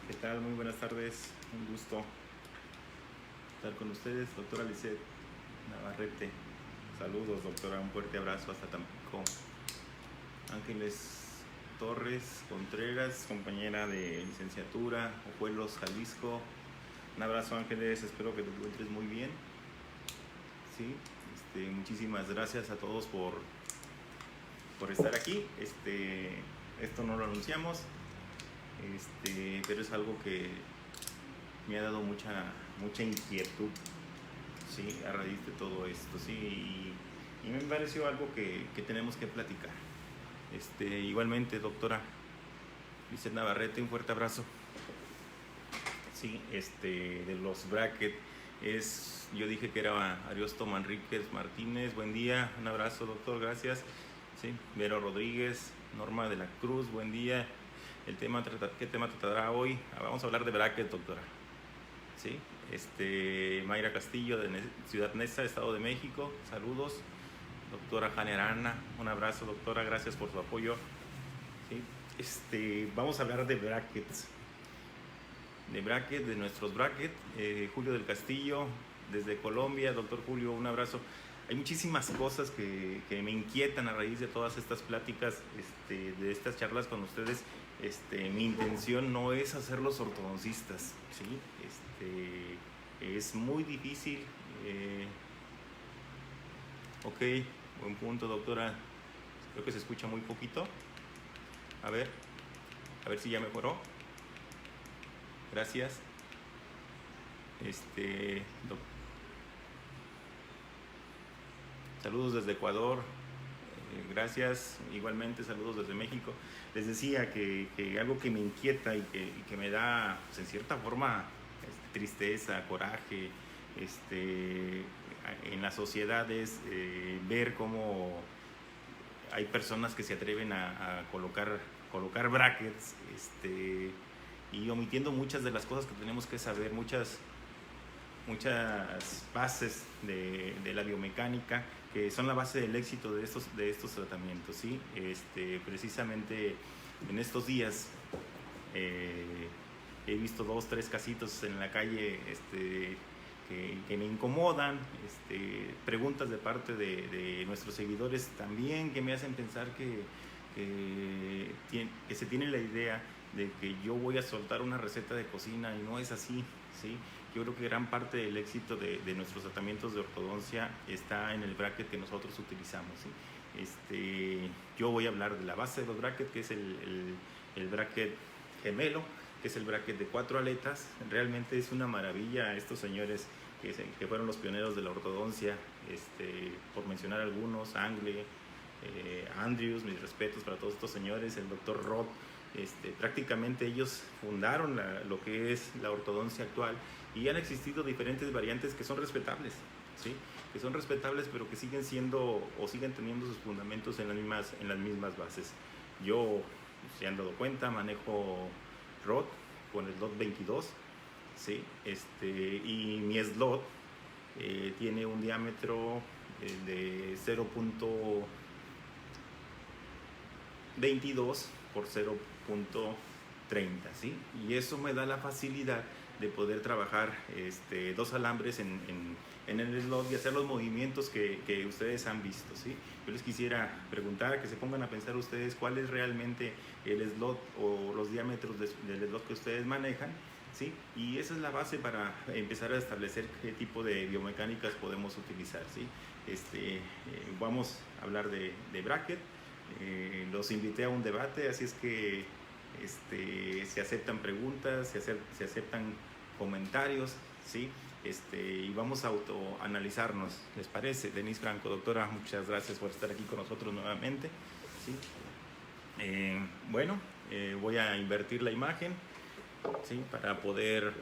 ¿Qué tal? Muy buenas tardes. Un gusto estar con ustedes, doctora Lisette Navarrete. Saludos, doctora. Un fuerte abrazo hasta Tampico. Ángeles Torres Contreras, compañera de licenciatura, Ojuelos, Jalisco. Un abrazo, Ángeles. Espero que te encuentres muy bien. Sí, muchísimas gracias a todos por estar aquí. Esto no lo anunciamos, pero es algo que me ha dado mucha inquietud, sí, a raíz de todo esto, sí, y me pareció algo que tenemos que platicar. Igualmente, doctora Lisette Navarrete, un fuerte abrazo. Sí, de los brackets yo dije que era Ariosto Manríquez Martínez. Buen día, un abrazo, doctor, gracias. Sí, Vero Rodríguez, Norma de la Cruz, buen día. ¿Qué tema tratará hoy? Vamos a hablar de bracket, doctora. Sí, Mayra Castillo de Ciudad Neza, Estado de México, saludos. Doctora Jane Arana, un abrazo, doctora, gracias por su apoyo. Sí, vamos a hablar de brackets, de nuestros brackets. Julio del Castillo, desde Colombia, doctor Julio, un abrazo. Hay muchísimas cosas que me inquietan a raíz de todas estas pláticas, de estas charlas con ustedes. Mi intención no es hacerlos ortodoncistas, ¿sí? Es muy difícil. Ok, buen punto, doctora. Creo que se escucha muy poquito. A ver si ya mejoró. Gracias. Saludos desde Ecuador. Gracias. Igualmente, saludos desde México. Les decía que algo que me inquieta y que me da, pues, en cierta forma, tristeza, coraje, en la sociedad es ver cómo hay personas que se atreven a colocar brackets, y omitiendo muchas de las cosas que tenemos que saber, muchas bases de la biomecánica, que son la base del éxito de estos tratamientos, ¿sí? Precisamente en estos días he visto 2, 3 casitos en la calle que me incomodan, preguntas de parte de nuestros seguidores también que me hacen pensar que se tiene la idea de que yo voy a soltar una receta de cocina, y no es así, ¿sí? Yo creo que gran parte del éxito de nuestros tratamientos de ortodoncia está en el bracket que nosotros utilizamos, ¿sí? Yo voy a hablar de la base de los brackets, que es el bracket gemelo, que es el bracket de 4 aletas. Realmente es una maravilla. Estos señores que fueron los pioneros de la ortodoncia, por mencionar algunos, Angle, Andrews, mis respetos para todos estos señores, el doctor Roth, prácticamente ellos fundaron lo que es la ortodoncia actual, y han existido diferentes variantes que son respetables, ¿sí? Que son respetables, pero que siguen siendo o siguen teniendo sus fundamentos en las mismas bases. Yo, se han dado cuenta, manejo Roth con el slot 22, ¿sí? Y mi slot tiene un diámetro de 0.22 por 0.30, ¿sí? Y eso me da la facilidad de poder trabajar 2 alambres en el slot y hacer los movimientos que ustedes han visto, ¿sí? Yo les quisiera preguntar, que se pongan a pensar ustedes cuál es realmente el slot o los diámetros del slot que ustedes manejan, ¿sí? Y esa es la base para empezar a establecer qué tipo de biomecánicas podemos utilizar, ¿sí? Vamos a hablar de bracket. Los invité a un debate, así es que se aceptan preguntas, se aceptan comentarios, ¿sí? Y vamos a autoanalizarnos, ¿les parece? Denise Franco, doctora, muchas gracias por estar aquí con nosotros nuevamente, ¿sí? Bueno, voy a invertir la imagen, ¿sí? Para poder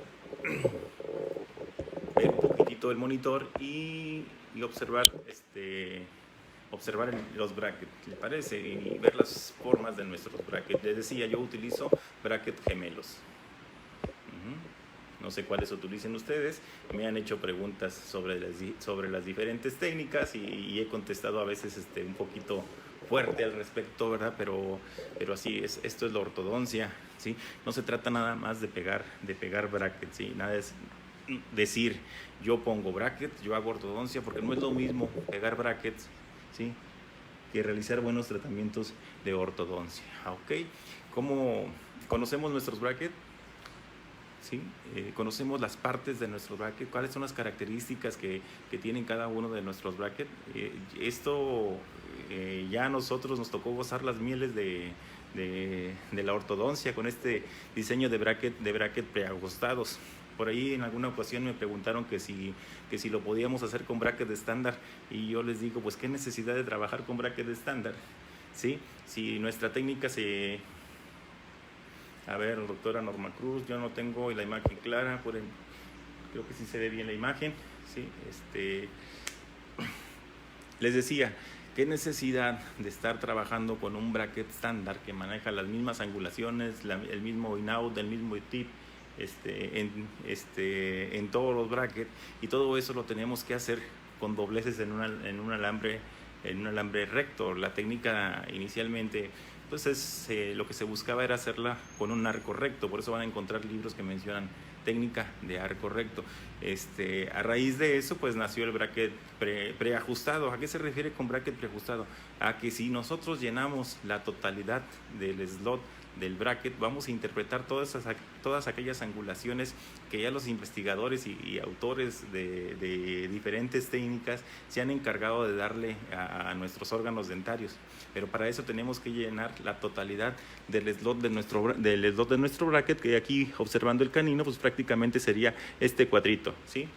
ver un poquitito el monitor y observar los brackets, ¿le parece? Y ver las formas de nuestros brackets. Les decía, yo utilizo brackets gemelos. No sé cuáles utilicen ustedes. Me han hecho preguntas sobre las diferentes técnicas y he contestado a veces un poquito fuerte al respecto, ¿verdad? Pero así es, esto es la ortodoncia, ¿sí? No se trata nada más de pegar brackets, ¿sí? Nada es decir, yo pongo brackets, yo hago ortodoncia, porque no es lo mismo pegar brackets, ¿sí?, que realizar buenos tratamientos de ortodoncia, ¿ok? ¿Cómo conocemos nuestros brackets? ¿Sí? Conocemos las partes de nuestro bracket, cuáles son las características que tienen cada uno de nuestros brackets. Esto ya a nosotros nos tocó gozar las mieles de la ortodoncia con este diseño de bracket preajustados. Por ahí en alguna ocasión me preguntaron que si lo podíamos hacer con bracket de estándar, y yo les digo, pues qué necesidad de trabajar con bracket de estándar, ¿sí? Si nuestra técnica se... A ver, doctora Norma Cruz, yo no tengo la imagen clara, creo que sí se ve bien la imagen, ¿sí? Les decía, ¿qué necesidad de estar trabajando con un bracket estándar que maneja las mismas angulaciones, el mismo in-out, el mismo tip, en todos los brackets, y todo eso lo tenemos que hacer con dobleces en un alambre recto? La técnica inicialmente, pues lo que se buscaba era hacerla con un arco recto, por eso van a encontrar libros que mencionan técnica de arco recto. A raíz de eso, pues nació el bracket preajustado. ¿A qué se refiere con bracket preajustado? A que si nosotros llenamos la totalidad del slot del bracket, vamos a interpretar todas aquellas angulaciones que ya los investigadores y autores de diferentes técnicas se han encargado de darle a nuestros órganos dentarios. Pero para eso tenemos que llenar la totalidad del slot de nuestro bracket, que aquí, observando el canino, pues prácticamente sería este cuadrito, ¿sí?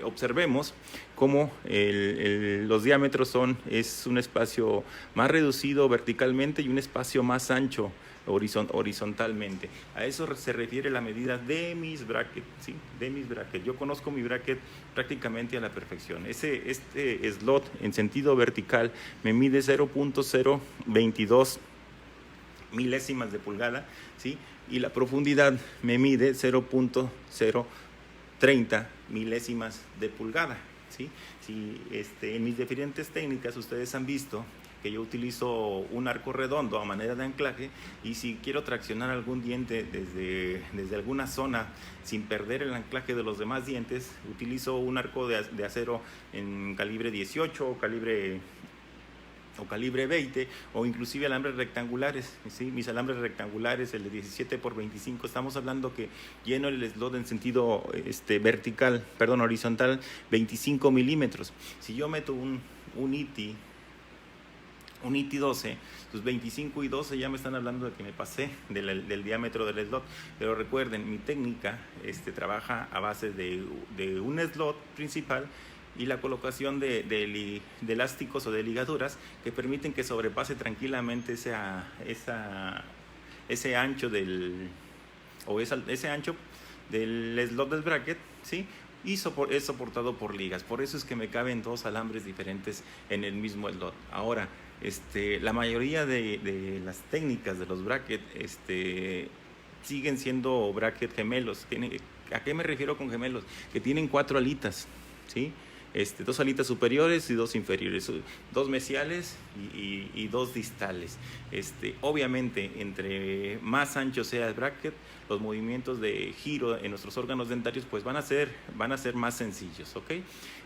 Observemos cómo los diámetros es un espacio más reducido verticalmente y un espacio más ancho horizontalmente. A eso se refiere la medida de mis brackets, ¿sí? De mis brackets. Yo conozco mi bracket prácticamente a la perfección. Este slot en sentido vertical me mide 0.022 milésimas de pulgada, ¿sí? Y la profundidad me mide 0.030 milésimas de pulgada, ¿sí? En mis diferentes técnicas ustedes han visto que yo utilizo un arco redondo a manera de anclaje, y si quiero traccionar algún diente desde alguna zona sin perder el anclaje de los demás dientes, utilizo un arco de acero en calibre 18 o calibre 20, o inclusive alambres rectangulares, ¿sí? Mis alambres rectangulares, el de 17 por 25, estamos hablando que lleno el slot en sentido horizontal 25 milímetros. Si yo meto un ITI 12, pues 25 y 12 ya me están hablando de que me pasé del diámetro del slot. Pero recuerden, mi técnica trabaja a base de un slot principal y la colocación de elásticos o de ligaduras que permiten que sobrepase tranquilamente ese ancho ese ancho del slot del bracket, ¿sí? Y es soportado por ligas. Por eso es que me caben dos alambres diferentes en el mismo slot. Ahora, la mayoría de las técnicas de los brackets siguen siendo brackets gemelos. ¿A qué me refiero con gemelos? Que tienen 4 alitas, ¿sí? 2 alitas superiores y 2 inferiores, 2 mesiales y 2 distales. Obviamente, entre más ancho sea el bracket, los movimientos de giro en nuestros órganos dentarios pues van a ser más sencillos, ¿ok?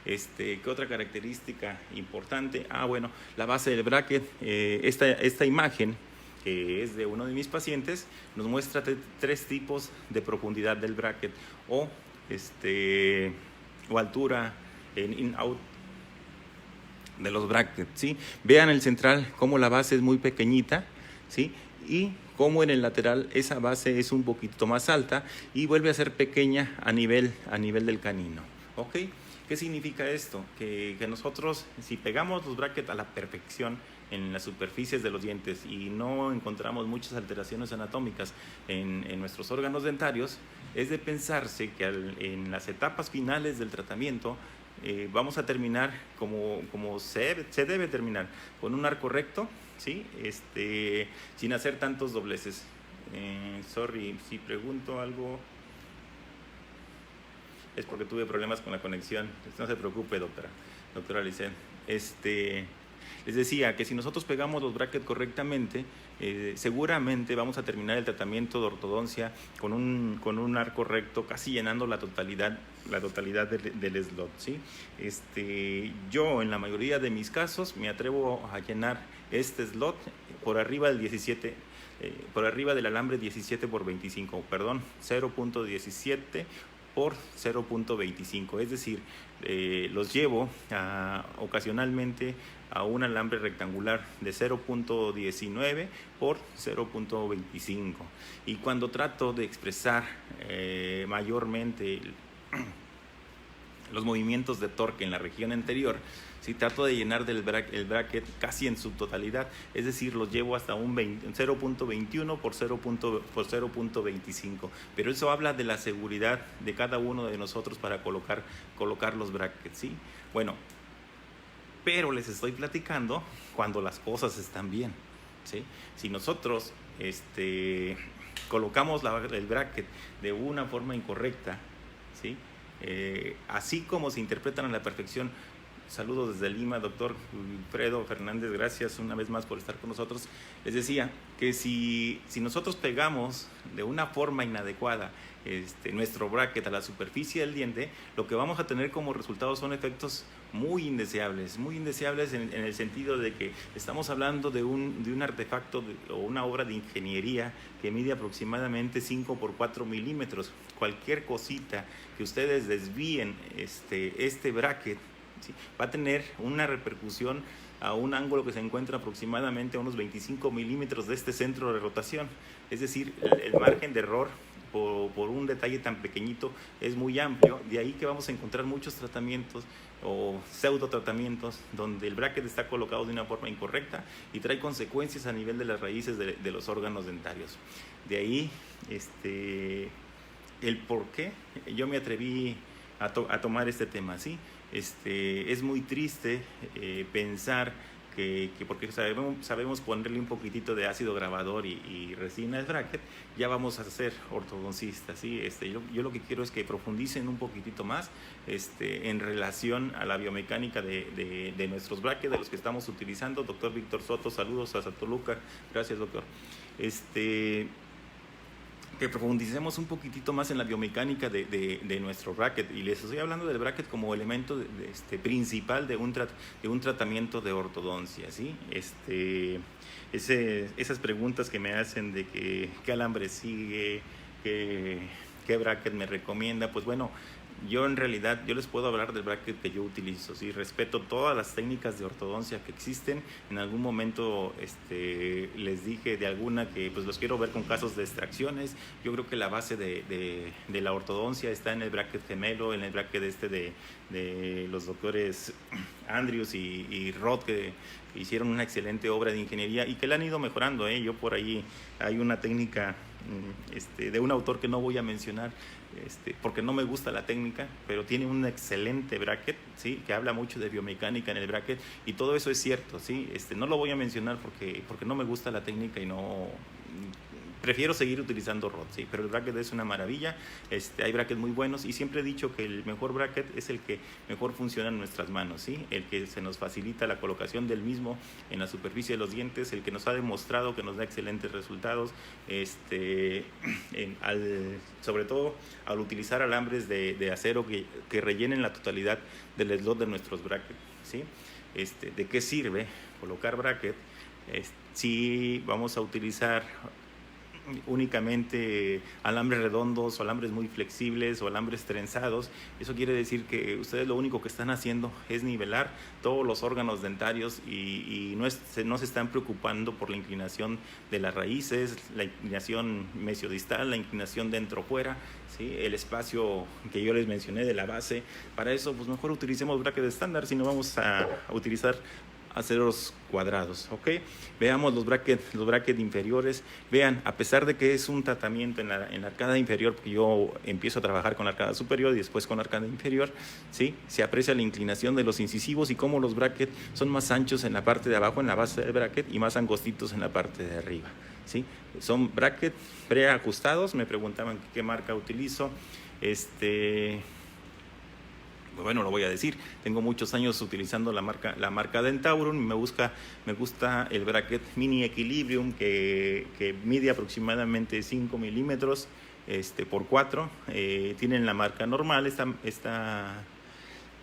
¿Qué otra característica importante? Bueno, la base del bracket. Esta imagen, que es de uno de mis pacientes, nos muestra 3 tipos de profundidad del bracket o altura en in-out de los brackets, ¿sí? Vean el central cómo la base es muy pequeñita, ¿sí? Y cómo en el lateral esa base es un poquito más alta y vuelve a ser pequeña a nivel del canino, ¿ok? ¿Qué significa esto? Que nosotros, si pegamos los brackets a la perfección en las superficies de los dientes y no encontramos muchas alteraciones anatómicas en nuestros órganos dentarios, es de pensarse que en las etapas finales del tratamiento vamos a terminar como se debe terminar, con un arco recto, ¿sí? Sin hacer tantos dobleces. Sorry, si pregunto algo es porque tuve problemas con la conexión. No se preocupe, doctora Licen. Les decía que si nosotros pegamos los brackets correctamente, seguramente vamos a terminar el tratamiento de ortodoncia con un arco recto, casi llenando la totalidad del slot, ¿sí? Yo en la mayoría de mis casos me atrevo a llenar este slot por arriba del 17, por arriba del alambre 17 por 25, perdón, 0.17 por 0.25, es decir, los llevo ocasionalmente a un alambre rectangular de 0.19 por 0.25, y cuando trato de expresar mayormente los movimientos de torque en la región anterior, si trato de llenar el bracket casi en su totalidad, es decir, los llevo hasta un 0.21 por 0.25, pero eso habla de la seguridad de cada uno de nosotros para colocar los brackets, ¿sí? Bueno, pero les estoy platicando cuando las cosas están bien, ¿sí? Si nosotros colocamos el bracket de una forma incorrecta, ¿sí? Así como se interpretan a la perfección. Saludos desde Lima, doctor Wilfredo Fernández, gracias una vez más por estar con nosotros. Les decía que si nosotros pegamos de una forma inadecuada nuestro bracket a la superficie del diente, lo que vamos a tener como resultado son efectos muy indeseables en el sentido de que estamos hablando de un artefacto o una obra de ingeniería que mide aproximadamente 5 por 4 milímetros. Cualquier cosita que ustedes desvíen este bracket, ¿sí?, va a tener una repercusión a un ángulo que se encuentra aproximadamente a unos 25 milímetros de este centro de rotación. Es decir, el margen de error por un detalle tan pequeñito es muy amplio. De ahí que vamos a encontrar muchos tratamientos o pseudo tratamientos donde el bracket está colocado de una forma incorrecta y trae consecuencias a nivel de las raíces de los órganos dentarios. De ahí el por qué yo me atreví a tomar este tema, ¿sí? Es muy triste pensar que porque sabemos ponerle un poquitito de ácido grabador y resina al bracket, ya vamos a ser ortodoncistas, ¿sí? Yo lo que quiero es que profundicen un poquitito más en relación a la biomecánica de nuestros brackets, de los que estamos utilizando. Doctor Víctor Soto, saludos a Toluca, gracias doctor. Que profundicemos un poquitito más en la biomecánica de nuestro bracket, y les estoy hablando del bracket como elemento principal de un tratamiento de ortodoncia, ¿sí? Esas preguntas que me hacen de qué alambre sigue, qué bracket me recomienda, pues bueno, yo en realidad les puedo hablar del bracket que yo utilizo, ¿sí? Respeto todas las técnicas de ortodoncia que existen. En algún momento les dije de alguna que pues los quiero ver con casos de extracciones. Yo creo que la base de la ortodoncia está en el bracket gemelo, en el bracket de los doctores Andrews y Roth, que hicieron una excelente obra de ingeniería y que la han ido mejorando, ¿eh? Yo por ahí hay una técnica de un autor que no voy a mencionar porque no me gusta la técnica, pero tiene un excelente bracket, ¿sí?, que habla mucho de biomecánica en el bracket, y todo eso es cierto, ¿sí? No lo voy a mencionar porque no me gusta la técnica y no prefiero seguir utilizando Rod, ¿sí? Pero el bracket es una maravilla. Hay brackets muy buenos y siempre he dicho que el mejor bracket es el que mejor funciona en nuestras manos, ¿sí? El que se nos facilita la colocación del mismo en la superficie de los dientes, el que nos ha demostrado que nos da excelentes resultados, sobre todo al utilizar alambres de acero que rellenen la totalidad del slot de nuestros brackets, ¿sí? ¿De qué sirve colocar bracket si vamos a utilizar únicamente alambres redondos o alambres muy flexibles o alambres trenzados? Eso quiere decir que ustedes lo único que están haciendo es nivelar todos los órganos dentarios y no se están preocupando por la inclinación de las raíces, la inclinación mesiodistal, la inclinación dentro-fuera, ¿sí?, el espacio que yo les mencioné de la base. Para eso, pues mejor utilicemos bracket estándar si no vamos a utilizar aceros cuadrados, ¿ok? Veamos los brackets inferiores. Vean, a pesar de que es un tratamiento en la arcada inferior, porque yo empiezo a trabajar con la arcada superior y después con la arcada inferior, ¿sí?, se aprecia la inclinación de los incisivos y cómo los brackets son más anchos en la parte de abajo, en la base del bracket, y más angostitos en la parte de arriba, ¿sí? Son brackets preajustados. Me preguntaban qué marca utilizo. bueno, lo voy a decir, tengo muchos años utilizando la marca Dentaurum y me gusta el bracket Mini Equilibrium que mide aproximadamente 5 milímetros por 4. Tienen la marca normal,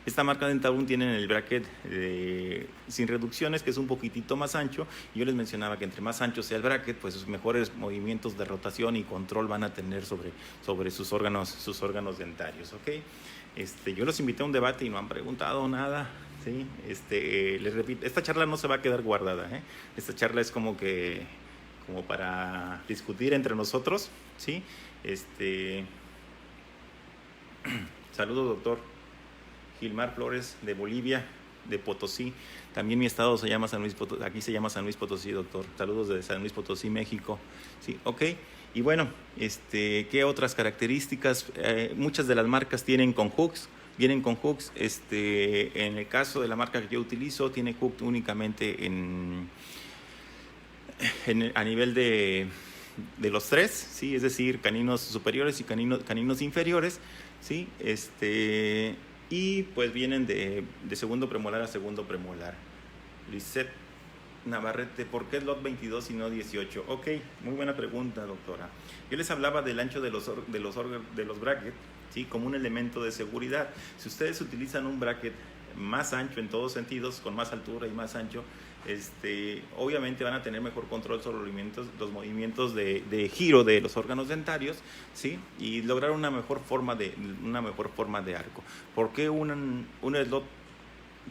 esta marca Dentaurum tiene el bracket sin reducciones, que es un poquitito más ancho. Yo les mencionaba que entre más ancho sea el bracket, pues sus mejores movimientos de rotación y control van a tener sobre sus órganos dentarios, ¿ok? Yo los invité a un debate y no han preguntado nada, ¿sí? Les repito, esta charla no se va a quedar guardada, ¿eh? Esta charla es como para discutir entre nosotros, ¿sí? Saludos, doctor Gilmar Flores, de Bolivia, de Potosí. También mi estado se llama San Luis Potosí, aquí se llama San Luis Potosí, doctor. Saludos de San Luis Potosí, México. Sí, ok. Y bueno, ¿qué otras características? Muchas de las marcas vienen con hooks. En el caso de la marca que yo utilizo, tiene hook únicamente a nivel de los tres, ¿sí? Es decir, caninos superiores y caninos inferiores, ¿sí? Y pues vienen de segundo premolar a segundo premolar. Lisette Navarrete, ¿por qué slot 22 y no 18? Ok, muy buena pregunta, doctora. Yo les hablaba del ancho de los brackets, ¿sí? Como un elemento de seguridad. Si ustedes utilizan un bracket más ancho en todos sentidos, con más altura y más ancho, obviamente van a tener mejor control sobre los movimientos de giro de los órganos dentarios, ¿sí? Y lograr una mejor forma de arco. ¿Por qué un slot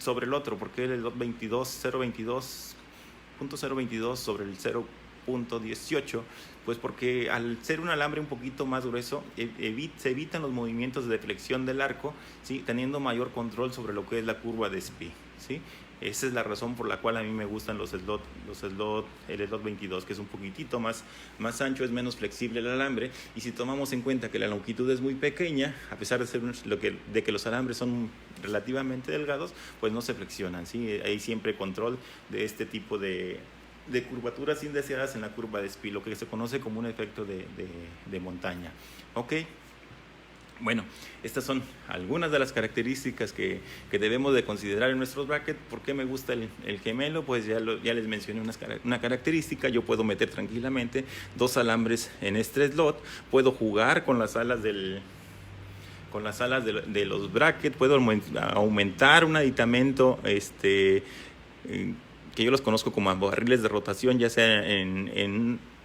sobre el otro? ¿Por qué el slot 0.22 sobre el 0.18? Pues porque al ser un alambre un poquito más grueso, se evitan los movimientos de deflexión del arco, ¿sí? Teniendo mayor control sobre lo que es la curva de Spee, ¿sí? Esa es la razón por la cual a mí me gustan el slot 22, que es un poquitito más ancho, es menos flexible el alambre. Y si tomamos en cuenta que la longitud es muy pequeña, a pesar de que los alambres son relativamente delgados, pues no se flexionan, ¿sí? Hay siempre control de este tipo de curvaturas indeseadas en la curva de Spee, lo que se conoce como un efecto de montaña. ¿Ok? Bueno, estas son algunas de las características que debemos de considerar en nuestros brackets. ¿Por qué me gusta el gemelo? Pues ya les mencioné una característica. Yo puedo meter tranquilamente 2 alambres en este slot. Puedo jugar con las alas de los brackets. Puedo aumentar un aditamento que yo los conozco como barriles de rotación, ya sea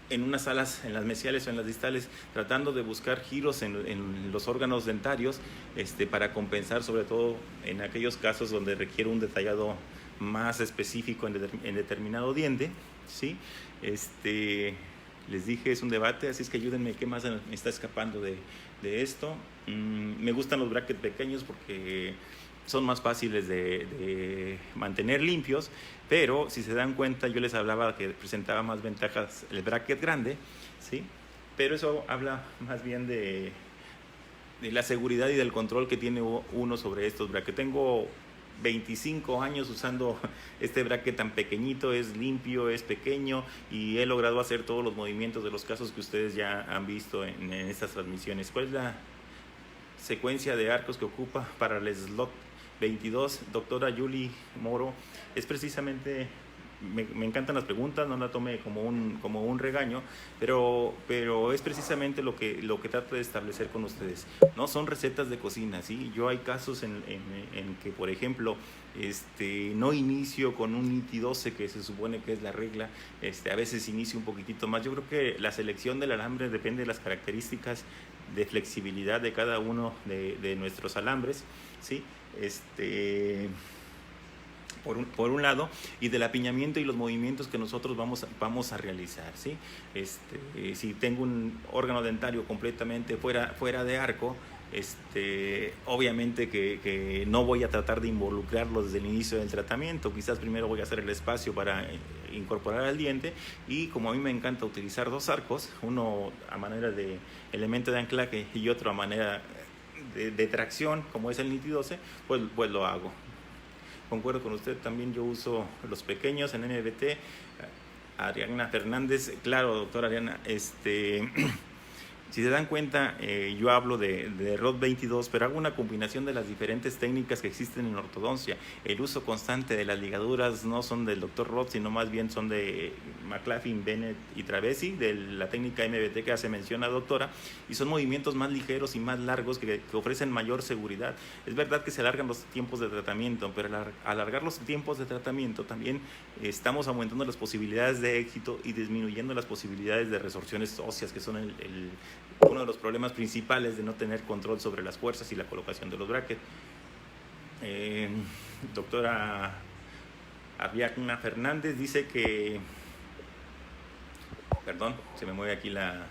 en unas alas, en las mesiales o en las distales, tratando de buscar giros en los órganos dentarios, para compensar, sobre todo en aquellos casos donde requiere un detallado más específico en determinado diente, ¿sí? Les dije, es un debate, así es que ayúdenme, ¿qué más me está escapando de esto? Me gustan los brackets pequeños porque son más fáciles de mantener limpios, pero si se dan cuenta, yo les hablaba que presentaba más ventajas el bracket grande, ¿sí? Pero eso habla más bien de la seguridad y del control que tiene uno sobre estos brackets. Tengo 25 años usando este bracket tan pequeñito, es limpio, es pequeño y he logrado hacer todos los movimientos de los casos que ustedes ya han visto en estas transmisiones. ¿Cuál es la secuencia de arcos que ocupa para el slot 22, doctora Yuli Moro? Es precisamente, me encantan las preguntas, no la tome como un regaño, pero es precisamente lo que trato de establecer con ustedes. No son recetas de cocina, ¿sí? Yo hay casos en que, por ejemplo, no inicio con un ITI 12, que se supone que es la regla, a veces inicio un poquitito más. Yo creo que la selección del alambre depende de las características de flexibilidad de cada uno de nuestros alambres, ¿sí? Por un lado, y del apiñamiento y los movimientos que nosotros vamos a realizar, ¿sí? Si tengo un órgano dentario completamente fuera de arco, obviamente que no voy a tratar de involucrarlo desde el inicio del tratamiento. Quizás primero voy a hacer el espacio para incorporar al diente, y como a mí me encanta utilizar 2 arcos, uno a manera de elemento de anclaje y otro a manera de tracción, como es el NITI 12, pues lo hago. Concuerdo con usted, también yo uso los pequeños en NBT. Ariana Fernández, claro, doctora Ariana, Si se dan cuenta, yo hablo de ROD 22, pero hago una combinación de las diferentes técnicas que existen en ortodoncia. El uso constante de las ligaduras no son del Dr. Roth, sino más bien son de McLaughlin, Bennett y Travesi, de la técnica MBT que hace mención la doctora, y son movimientos más ligeros y más largos que ofrecen mayor seguridad. Es verdad que se alargan los tiempos de tratamiento, pero al alargar los tiempos de tratamiento también estamos aumentando las posibilidades de éxito y disminuyendo las posibilidades de resorciones óseas, que son uno de los problemas principales de no tener control sobre las fuerzas y la colocación de los brackets. Doctora Ariadna Fernández dice que, perdón, se me mueve aquí las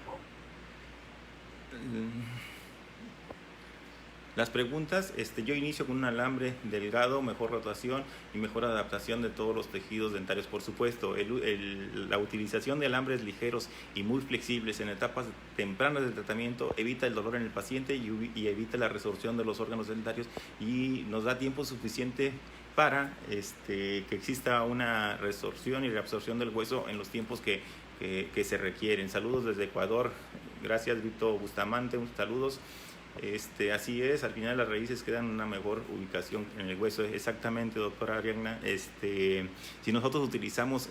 preguntas. Yo inicio con un alambre delgado, mejor rotación y mejor adaptación de todos los tejidos dentarios, por supuesto. La utilización de alambres ligeros y muy flexibles en etapas tempranas del tratamiento evita el dolor en el paciente y evita la resorción de los órganos dentarios, y nos da tiempo suficiente para que exista una resorción y reabsorción del hueso en los tiempos que se requieren. Saludos desde Ecuador. Gracias, Víctor Bustamante. Saludos. Así es, al final las raíces quedan en una mejor ubicación en el hueso. Exactamente, doctora Ariadna. Si nosotros utilizamos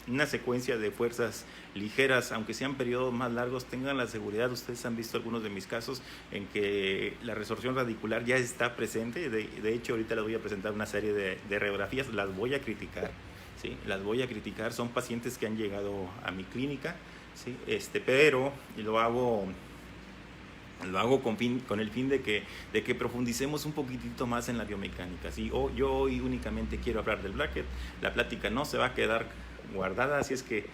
una secuencia de fuerzas ligeras, aunque sean periodos más largos, tengan la seguridad, ustedes han visto algunos de mis casos en que la resorción radicular ya está presente. De hecho, ahorita les voy a presentar una serie de radiografías, las voy a criticar, ¿sí? Las voy a criticar, son pacientes que han llegado a mi clínica, ¿sí? Pero lo hago con el fin de que profundicemos un poquitito más en la biomecánica, ¿sí? Yo hoy únicamente quiero hablar del bracket. La plática no se va a quedar guardada, así es que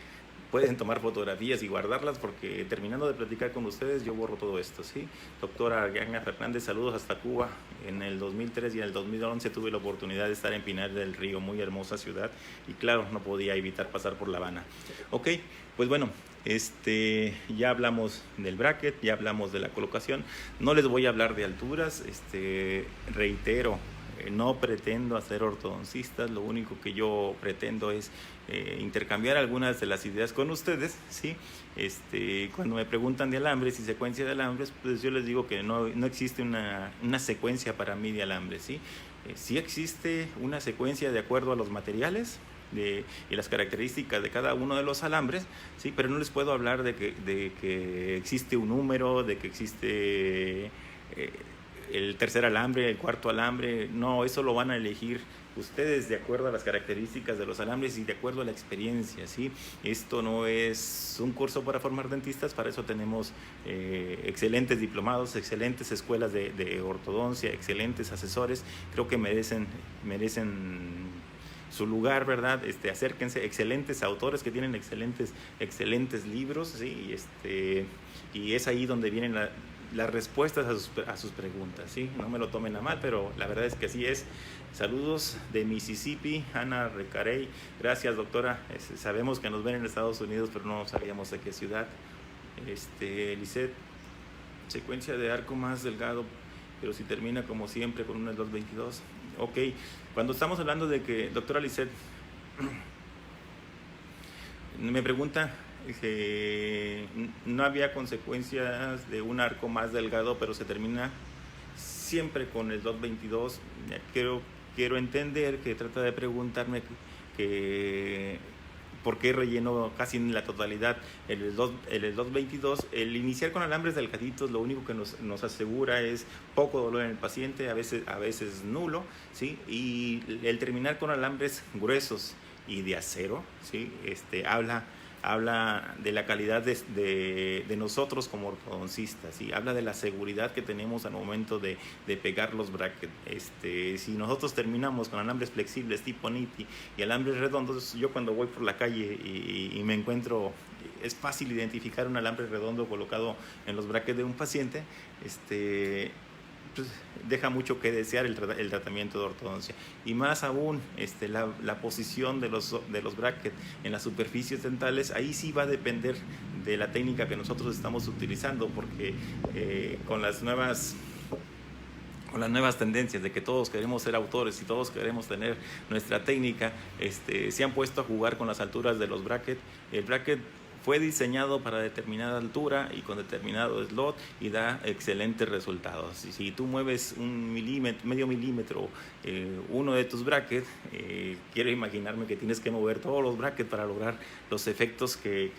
pueden tomar fotografías y guardarlas, porque terminando de platicar con ustedes yo borro todo esto, ¿sí? Doctora Ariadna Fernández, saludos hasta Cuba. En el 2003 y en el 2011 tuve la oportunidad de estar en Pinar del Río, muy hermosa ciudad, y claro, no podía evitar pasar por La Habana. Ok, pues bueno, ya hablamos del bracket, ya hablamos de la colocación. No les voy a hablar de alturas, reitero, no pretendo hacer ortodoncistas, lo único que yo pretendo es intercambiar algunas de las ideas con ustedes, ¿sí? Cuando me preguntan de alambres y secuencia de alambres, pues yo les digo que no existe una secuencia para mí de alambres, ¿sí? Sí existe una secuencia de acuerdo a los materiales y las características de cada uno de los alambres, ¿sí? Pero no les puedo hablar de que existe un número, de que existe el tercer alambre, el cuarto alambre. No, eso lo van a elegir ustedes de acuerdo a las características de los alambres y de acuerdo a la experiencia, ¿sí? Esto no es un curso para formar dentistas, para eso tenemos excelentes diplomados, excelentes escuelas de ortodoncia, excelentes asesores. Creo que merecen su lugar, ¿verdad? Acérquense, excelentes autores que tienen excelentes libros, ¿sí? Y es ahí donde vienen las respuestas a sus preguntas, ¿sí? No me lo tomen a mal, pero la verdad es que así es. Saludos de Mississippi, Ana Recarey. Gracias, doctora. Sabemos que nos ven en Estados Unidos, pero no sabíamos de qué ciudad. Lisette, secuencia de arco más delgado, pero si termina como siempre con un 222. Ok, cuando estamos hablando de que, doctora Lisette, me pregunta que no había consecuencias de un arco más delgado, pero se termina siempre con el 222. Quiero entender que trata de preguntarme que por qué relleno casi en la totalidad el 222. El iniciar con alambres delgaditos lo único que nos asegura es poco dolor en el paciente, a veces nulo, ¿sí? Y el terminar con alambres gruesos y de acero, ¿sí? Habla de la calidad de nosotros como ortodoncistas, ¿sí? Habla de la seguridad que tenemos al momento de pegar los brackets. Si nosotros terminamos con alambres flexibles tipo NITI y alambres redondos, yo cuando voy por la calle y me encuentro, es fácil identificar un alambre redondo colocado en los brackets de un paciente, pues deja mucho que desear el tratamiento de ortodoncia, y más aún la posición de los brackets en las superficies dentales. Ahí sí va a depender de la técnica que nosotros estamos utilizando, porque con las nuevas tendencias de que todos queremos ser autores y todos queremos tener nuestra técnica, se han puesto a jugar con las alturas de los brackets. El bracket fue diseñado para determinada altura y con determinado slot y da excelentes resultados. Si tú mueves un milímetro, medio milímetro, uno de tus brackets, quiero imaginarme que tienes que mover todos los brackets para lograr los efectos que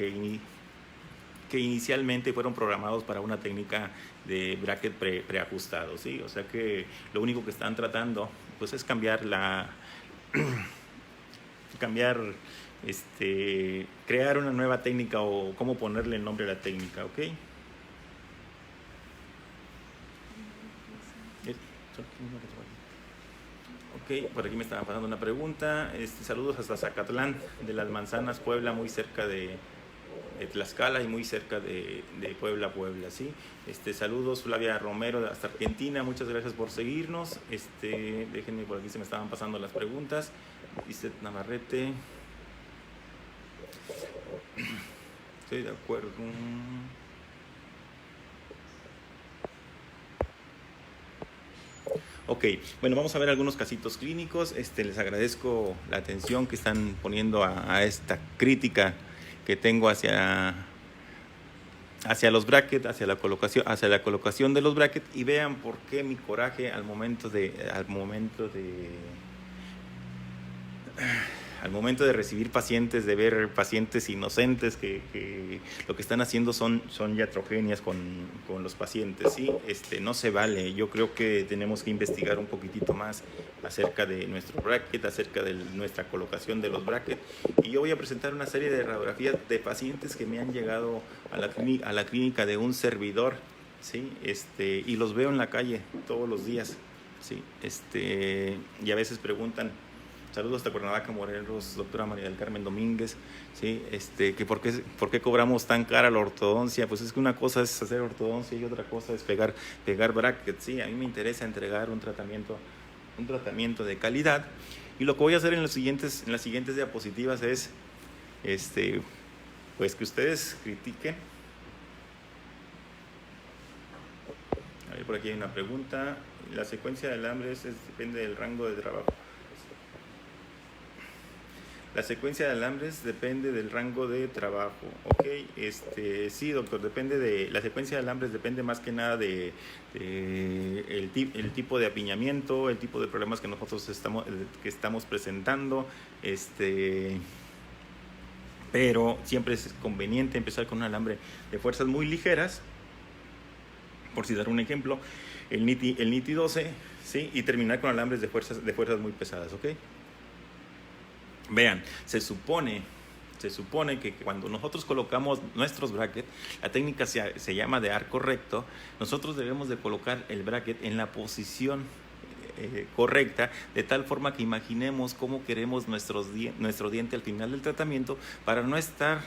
inicialmente fueron programados para una técnica de bracket preajustado, ¿sí? O sea que lo único que están tratando pues es crear una nueva técnica o cómo ponerle el nombre a la técnica, ¿ok? Ok, por aquí me estaban pasando una pregunta. Saludos hasta Zacatlán de las Manzanas, Puebla, muy cerca de Tlaxcala y muy cerca de Puebla, ¿sí? Saludos Flavia Romero hasta Argentina, muchas gracias por seguirnos. Déjenme, por aquí se me estaban pasando las preguntas. Dice Navarrete. Estoy de acuerdo. Ok, bueno, vamos a ver algunos casitos clínicos. Les agradezco la atención que están poniendo a esta crítica que tengo hacia los brackets, hacia la colocación de los brackets, y vean por qué mi coraje al momento de recibir pacientes, de ver pacientes inocentes que lo que están haciendo son iatrogenias con los pacientes, ¿sí? No se vale. Yo creo que tenemos que investigar un poquitito más acerca de nuestro bracket, acerca de nuestra colocación de los brackets, y yo voy a presentar una serie de radiografías de pacientes que me han llegado a la clínica de un servidor, ¿sí? Y los veo en la calle todos los días, ¿sí? Y a veces preguntan. Saludos hasta Cuernavaca, Morelos, doctora María del Carmen Domínguez, ¿sí? Que por qué cobramos tan cara la ortodoncia. Pues es que una cosa es hacer ortodoncia y otra cosa es pegar brackets, ¿sí? A mí me interesa entregar un tratamiento de calidad, y lo que voy a hacer en las siguientes diapositivas es pues que ustedes critiquen. A ver, por aquí hay una pregunta. La secuencia de alambres depende del rango de trabajo. La secuencia de alambres depende del rango de trabajo, ¿ok? Sí, doctor, la secuencia de alambres depende más que nada de el tipo de apiñamiento, el tipo de problemas que nosotros estamos presentando, pero siempre es conveniente empezar con un alambre de fuerzas muy ligeras, por si dar un ejemplo, el NITI 12, ¿sí? Y terminar con alambres de fuerzas muy pesadas, ¿ok? Vean, se supone que cuando nosotros colocamos nuestros brackets, la técnica se llama de arco recto. Nosotros debemos de colocar el bracket en la posición correcta, de tal forma que imaginemos cómo queremos nuestro diente al final del tratamiento, para no estar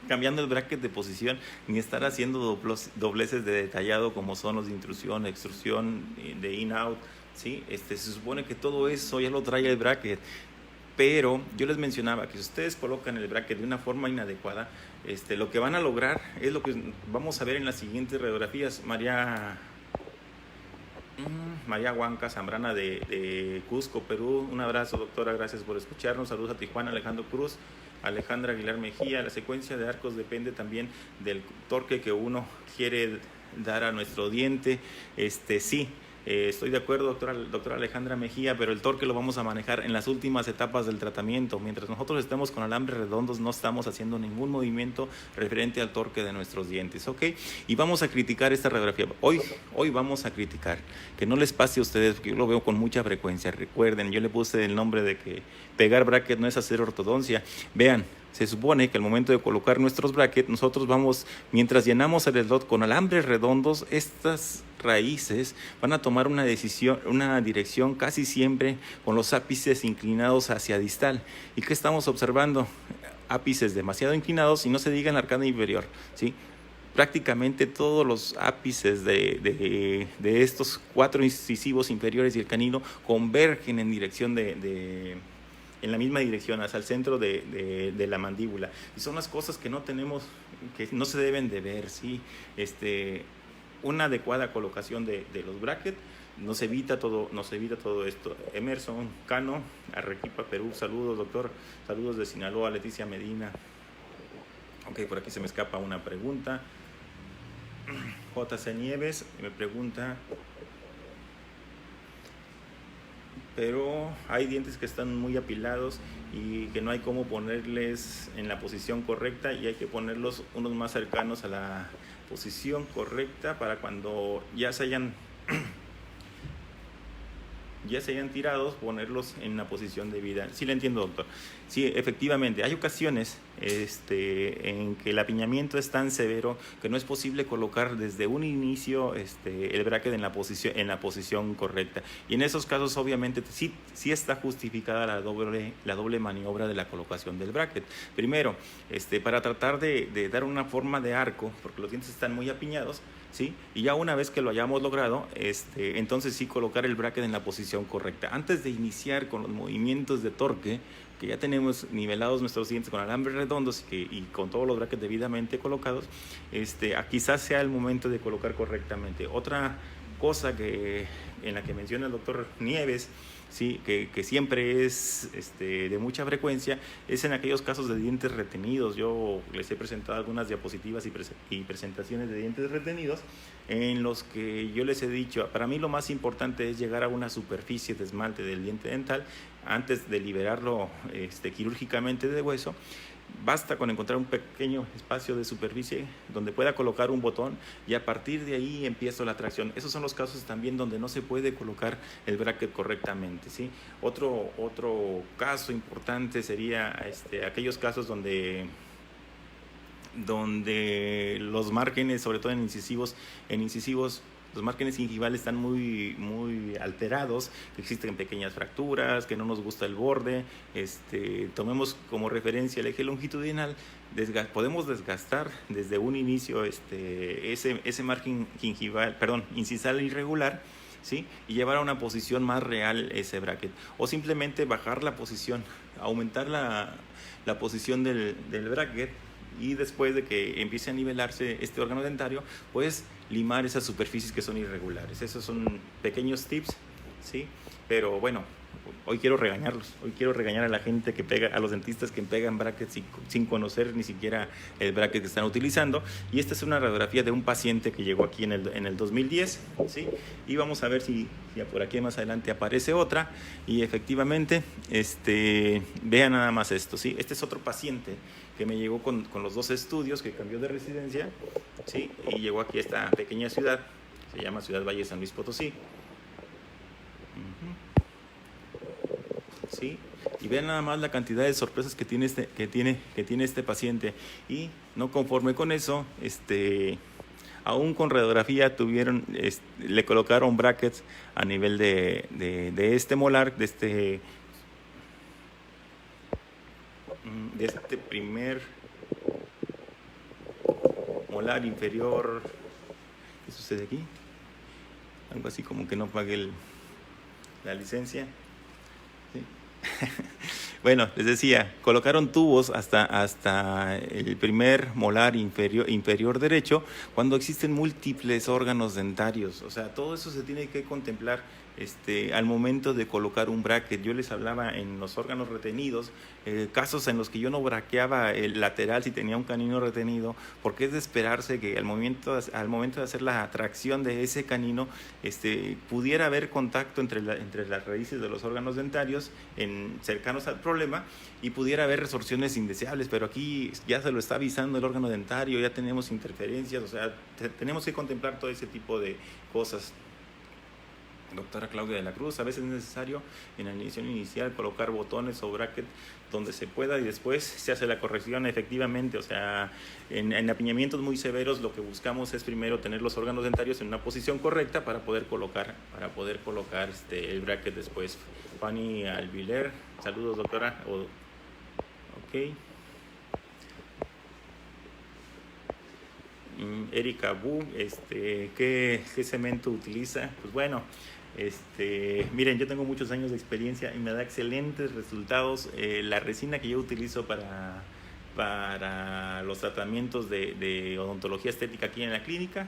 cambiando el bracket de posición ni estar haciendo dobleces de detallado como son los de intrusión, extrusión, de in-out, ¿sí? Se supone que todo eso ya lo trae el bracket, pero yo les mencionaba que si ustedes colocan el bracket de una forma inadecuada, lo que van a lograr es lo que vamos a ver en las siguientes radiografías. María Huanca Zambrana de Cusco, Perú, un abrazo, doctora, gracias por escucharnos. Saludos a Tijuana. Alejandro Cruz, Alejandra Aguilar Mejía. La secuencia de arcos depende también del torque que uno quiere dar a nuestro diente. Sí, estoy de acuerdo, doctora Alejandra Mejía, pero el torque lo vamos a manejar en las últimas etapas del tratamiento. Mientras nosotros estemos con alambres redondos, no estamos haciendo ningún movimiento referente al torque de nuestros dientes, ¿ok? Y vamos a criticar esta radiografía. Hoy vamos a criticar, que no les pase a ustedes, porque yo lo veo con mucha frecuencia. Recuerden, yo le puse el nombre de que pegar bracket no es hacer ortodoncia. Vean, se supone que al momento de colocar nuestros brackets, nosotros vamos, mientras llenamos el slot con alambres redondos, estas raíces van a tomar una dirección casi siempre con los ápices inclinados hacia distal. ¿Y qué estamos observando? Ápices demasiado inclinados, y no se diga en la arcada inferior, ¿sí? Prácticamente todos los ápices de estos 4 incisivos inferiores y el canino convergen en dirección en la misma dirección, hacia el centro de la mandíbula. Y son las cosas que no se deben de ver, ¿sí? Una adecuada colocación de los brackets nos evita todo esto. Emerson Cano, Arequipa, Perú, saludos doctor, saludos de Sinaloa, Leticia Medina. Ok, por aquí se me escapa una pregunta. JC Nieves me pregunta, pero hay dientes que están muy apilados y que no hay cómo ponerles en la posición correcta y hay que ponerlos unos más cercanos a la posición correcta para cuando ya se hayan tirados, ponerlos en la posición debida. Sí, le entiendo, doctor. Sí, efectivamente, hay ocasiones en que el apiñamiento es tan severo que no es posible colocar desde un inicio el bracket en la posición correcta. Y en esos casos, obviamente, sí está justificada la doble maniobra de la colocación del bracket. Primero, para tratar de dar una forma de arco, porque los dientes están muy apiñados, ¿sí? Y ya una vez que lo hayamos logrado, entonces sí colocar el bracket en la posición correcta. Antes de iniciar con los movimientos de torque, que ya tenemos nivelados nuestros dientes con alambres redondos y con todos los brackets debidamente colocados, quizás sea el momento de colocar correctamente. Otra cosa en la que menciona el doctor Nieves, sí, que siempre es de mucha frecuencia, es en aquellos casos de dientes retenidos. Yo les he presentado algunas diapositivas y presentaciones de dientes retenidos en los que yo les he dicho, para mí lo más importante es llegar a una superficie de esmalte del diente dental antes de liberarlo quirúrgicamente de hueso. Basta con encontrar un pequeño espacio de superficie donde pueda colocar un botón y a partir de ahí empiezo la tracción. Esos son los casos también donde no se puede colocar el bracket correctamente, ¿sí? Otro caso importante sería aquellos casos donde los márgenes, sobre todo en incisivos, los márgenes gingivales están muy, muy alterados, existen pequeñas fracturas, que no nos gusta el borde. Tomemos como referencia el eje longitudinal. Podemos desgastar desde un inicio ese margen incisal irregular, ¿sí? Y llevar a una posición más real ese bracket. O simplemente bajar la posición, aumentar la posición del bracket, y después de que empiece a nivelarse este órgano dentario, pues limar esas superficies que son irregulares. Esos son pequeños tips, ¿sí? Pero bueno, hoy quiero regañarlos. Hoy quiero regañar a la gente a los dentistas que pegan brackets sin conocer ni siquiera el bracket que están utilizando. Y esta es una radiografía de un paciente que llegó aquí en el 2010, ¿sí? Y vamos a ver si por aquí más adelante aparece otra. Y efectivamente, vean nada más esto, ¿sí? Este es otro paciente que me llegó con los 2 estudios, que cambió de residencia, ¿sí? Y llegó aquí a esta pequeña ciudad, se llama Ciudad Valle, San Luis Potosí. ¿Sí? Y vean nada más la cantidad de sorpresas que tiene este paciente. Y no conforme con eso, aún con radiografía le colocaron brackets a nivel de este molar, de este primer molar inferior. ¿Qué sucede aquí? Algo así como que no pagué la licencia. ¿Sí? Bueno, les decía, colocaron tubos hasta el primer molar inferior derecho cuando existen múltiples órganos dentarios. O sea, todo eso se tiene que contemplar al momento de colocar un bracket. Yo les hablaba en los órganos retenidos, casos en los que yo no braqueaba el lateral si tenía un canino retenido, porque es de esperarse que al momento de hacer la tracción de ese canino pudiera haber contacto entre las raíces de los órganos dentarios cercanos al problema y pudiera haber resorciones indeseables, pero aquí ya se lo está avisando el órgano dentario, ya tenemos interferencias, o sea, tenemos que contemplar todo ese tipo de cosas. Doctora Claudia de la Cruz, a veces es necesario en la iniciación inicial colocar botones o bracket donde se pueda y después se hace la corrección efectivamente. O sea, en apiñamientos muy severos lo que buscamos es primero tener los órganos dentarios en una posición correcta para poder colocar el bracket después. Fanny Alviler, saludos doctora. Ok. Erika Bu, ¿qué cemento utiliza? Pues bueno, miren, yo tengo muchos años de experiencia y me da excelentes resultados. La resina que yo utilizo para los tratamientos de odontología estética aquí en la clínica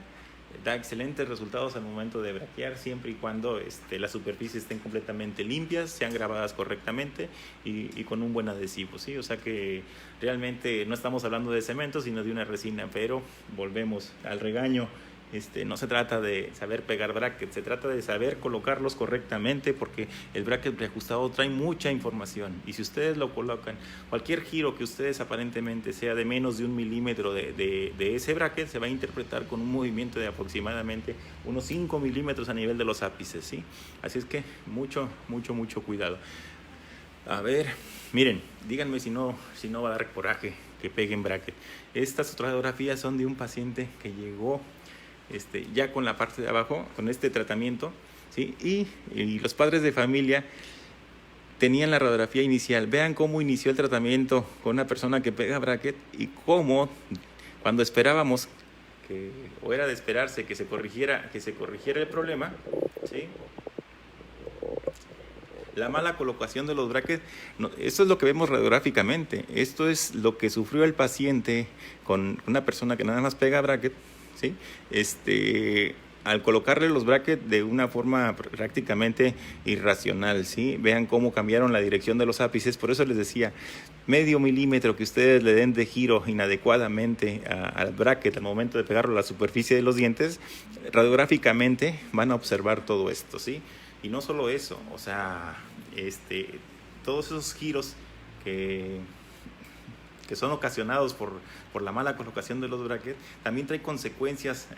da excelentes resultados al momento de braquear, siempre y cuando las superficies estén completamente limpias, sean grabadas correctamente y con un buen adhesivo, ¿sí? O sea que realmente no estamos hablando de cemento, sino de una resina, pero volvemos al regaño. No se trata de saber pegar brackets, se trata de saber colocarlos correctamente, porque el bracket preajustado trae mucha información, y si ustedes lo colocan, cualquier giro que ustedes aparentemente sea de menos de 1 milímetro de ese bracket se va a interpretar con un movimiento de aproximadamente unos 5 milímetros a nivel de los ápices, ¿sí? Así es que mucho cuidado. A ver, miren, díganme si no va a dar coraje que peguen bracket. Estas fotografías son de un paciente que llegó ya con la parte de abajo, con este tratamiento, ¿sí? Y los padres de familia tenían la radiografía inicial. Vean cómo inició el tratamiento con una persona que pega bracket, y cómo, cuando esperábamos o era de esperarse que se corrigiera el problema, ¿sí? La mala colocación de los brackets, esto es lo que vemos radiográficamente. Esto es lo que sufrió el paciente con una persona que nada más pega bracket, ¿sí? Al colocarle los brackets de una forma prácticamente irracional, ¿sí? Vean cómo cambiaron la dirección de los ápices. Por eso les decía, medio milímetro que ustedes le den de giro inadecuadamente al bracket al momento de pegarlo a la superficie de los dientes, radiográficamente van a observar todo esto, ¿sí? Y no solo eso, o sea, todos esos giros que son ocasionados por la mala colocación de los brackets, también trae consecuencias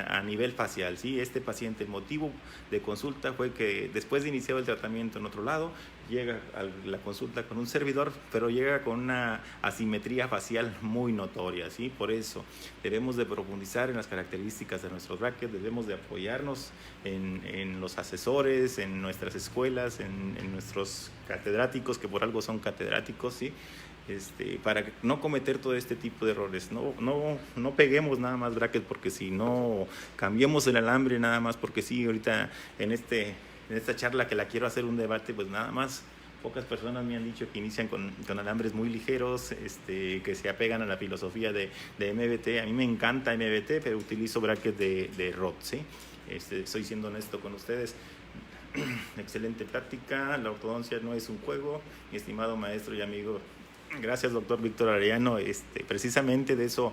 a nivel facial, ¿sí? Este paciente, el motivo de consulta fue que después de iniciar el tratamiento en otro lado, llega a la consulta con un servidor, pero llega con una asimetría facial muy notoria, ¿sí? Por eso debemos de profundizar en las características de nuestros brackets, debemos de apoyarnos en los asesores, en nuestras escuelas, en nuestros catedráticos, que por algo son catedráticos, ¿sí? Para no cometer todo este tipo de errores. No peguemos nada más bracket porque si no, cambiemos el alambre nada más porque sí. Ahorita en esta charla que la quiero hacer un debate, pues nada más pocas personas me han dicho que inician con alambres muy ligeros, que se apegan a la filosofía de MBT. A mí me encanta MBT, pero utilizo bracket de Rod, ¿sí? Estoy siendo honesto con ustedes. Excelente plática. La ortodoncia no es un juego, mi estimado maestro y amigo. Gracias, doctor Víctor Arellano. Precisamente de eso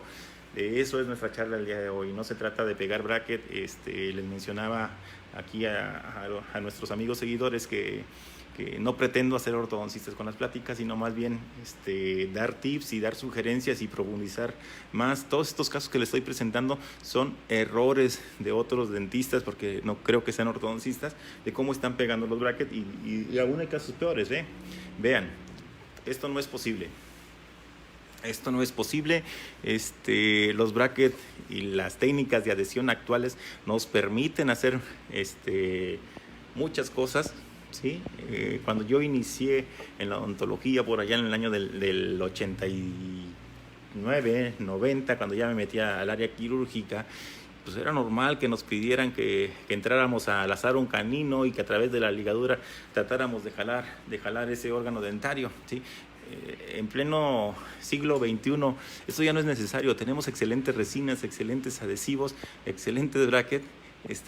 es nuestra charla el día de hoy. No se trata de pegar bracket. Les mencionaba aquí a nuestros amigos seguidores que no pretendo hacer ortodoncistas con las pláticas, sino más bien dar tips y dar sugerencias y profundizar más. Todos estos casos que les estoy presentando son errores de otros dentistas, porque no creo que sean ortodoncistas, de cómo están pegando los brackets, y aún hay casos peores. Vean, esto no es posible. Esto no es posible. Los brackets y las técnicas de adhesión actuales nos permiten hacer muchas cosas, ¿sí? Cuando yo inicié en la odontología por allá en el año del 89, 90, cuando ya me metía al área quirúrgica, pues era normal que nos pidieran que entráramos a lazar un canino y que a través de la ligadura tratáramos de jalar ese órgano dentario, ¿sí? En pleno siglo XXI esto ya no es necesario. Tenemos excelentes resinas, excelentes adhesivos, excelentes brackets,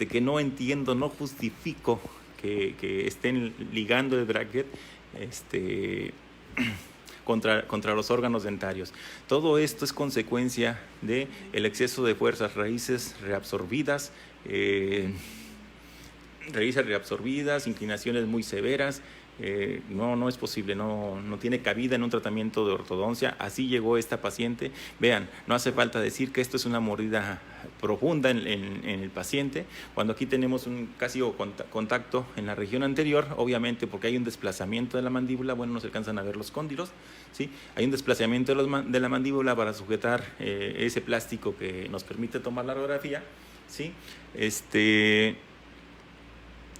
que no entiendo, no justifico que estén ligando el bracket contra los órganos dentarios. Todo esto es consecuencia del exceso de fuerzas, raíces reabsorbidas, inclinaciones muy severas. No es posible, no tiene cabida en un tratamiento de ortodoncia. Así llegó esta paciente. Vean, no hace falta decir que esto es una mordida profunda en el paciente, cuando aquí tenemos un casi contacto en la región anterior, obviamente porque hay un desplazamiento de la mandíbula. Bueno, no se alcanzan a ver los cóndilos, ¿sí? Hay un desplazamiento de la mandíbula para sujetar ese plástico que nos permite tomar la radiografía, ¿sí?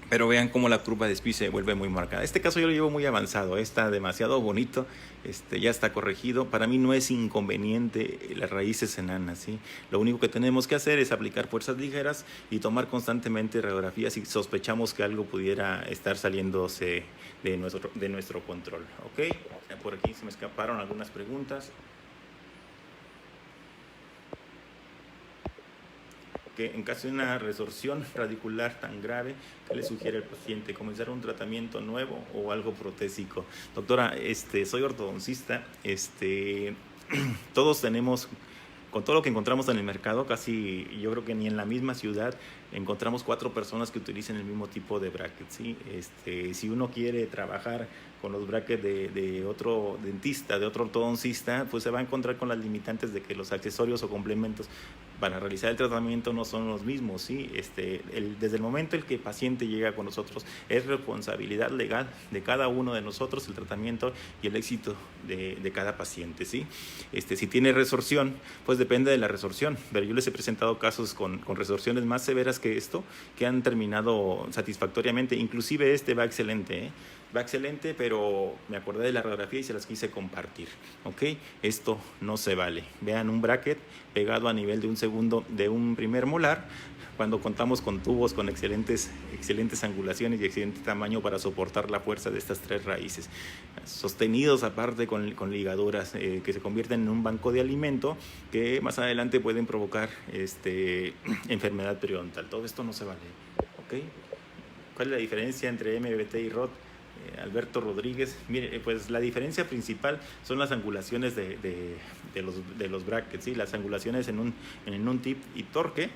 Pero vean cómo la curva de Spitz se vuelve muy marcada. Este caso yo lo llevo muy avanzado, está demasiado bonito, ya está corregido. Para mí no es inconveniente las raíces enanas, ¿sí? Lo único que tenemos que hacer es aplicar fuerzas ligeras y tomar constantemente radiografías si sospechamos que algo pudiera estar saliéndose de nuestro control, ¿ok? Por aquí se me escaparon algunas preguntas. que en caso de una resorción radicular tan grave, ¿qué le sugiere al paciente? ¿Comenzar un tratamiento nuevo o algo protésico? Doctora, soy ortodoncista, todos tenemos, con todo lo que encontramos en el mercado, casi yo creo que ni en la misma ciudad encontramos 4 personas que utilicen el mismo tipo de bracket, ¿sí? Si uno quiere trabajar con los brackets de otro dentista, de otro ortodoncista, pues se va a encontrar con las limitantes de que los accesorios o complementos para realizar el tratamiento no son los mismos, ¿sí? Desde el momento en que el paciente llega con nosotros, es responsabilidad legal de cada uno de nosotros el tratamiento y el éxito de cada paciente, ¿sí? Si tiene resorción, pues depende de la resorción, pero yo les he presentado casos con resorciones más severas que esto, que han terminado satisfactoriamente, inclusive va excelente, Va excelente, pero me acordé de la radiografía y se las quise compartir, ¿ok? Esto no se vale. Vean un bracket pegado a nivel de un segundo de un primer molar, cuando contamos con tubos con excelentes angulaciones y excelente tamaño para soportar la fuerza de estas 3 raíces, sostenidos aparte con ligaduras que se convierten en un banco de alimento que más adelante pueden provocar enfermedad periodontal. Todo esto no se vale, ¿ok? ¿Cuál es la diferencia entre MBT y ROT? Alberto Rodríguez, mire, pues la diferencia principal son las angulaciones de los brackets, ¿sí? Las angulaciones en un tip y torque.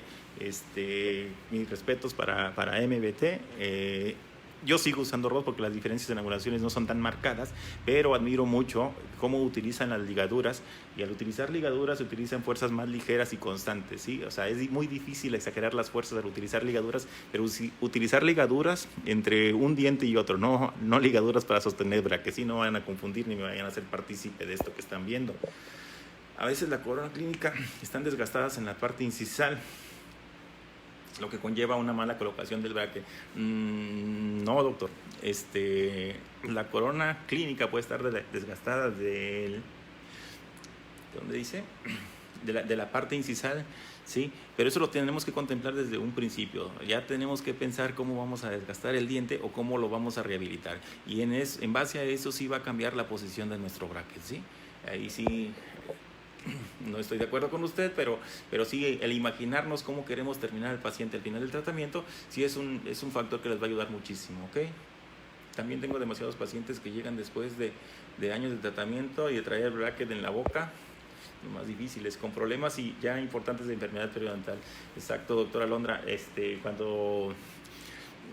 Mis respetos para MBT. Yo sigo usando ROD porque las diferencias en angulaciones no son tan marcadas, pero admiro mucho cómo utilizan las ligaduras, y al utilizar ligaduras se utilizan fuerzas más ligeras y constantes, ¿sí? O sea, es muy difícil exagerar las fuerzas al utilizar ligaduras, pero utilizar ligaduras entre un diente y otro, no ligaduras para sostener brackets, ¿sí? No vayan a confundir ni me vayan a hacer partícipe de esto que están viendo. A veces la corona clínica están desgastadas en la parte incisal, lo que conlleva una mala colocación del bracket. No, doctor. La corona clínica puede estar desgastada ¿dónde dice? De la parte incisal, sí, pero eso lo tenemos que contemplar desde un principio. Ya tenemos que pensar cómo vamos a desgastar el diente o cómo lo vamos a rehabilitar. Y en base a eso sí va a cambiar la posición de nuestro bracket, ¿sí? Ahí sí no estoy de acuerdo con usted, pero sí, el imaginarnos cómo queremos terminar el paciente al final del tratamiento, sí es un factor que les va a ayudar muchísimo, ¿ok? También tengo demasiados pacientes que llegan después de años de tratamiento y de traer el bracket en la boca, lo más difíciles, con problemas y ya importantes de enfermedad periodontal. Exacto, doctora Alondra, cuando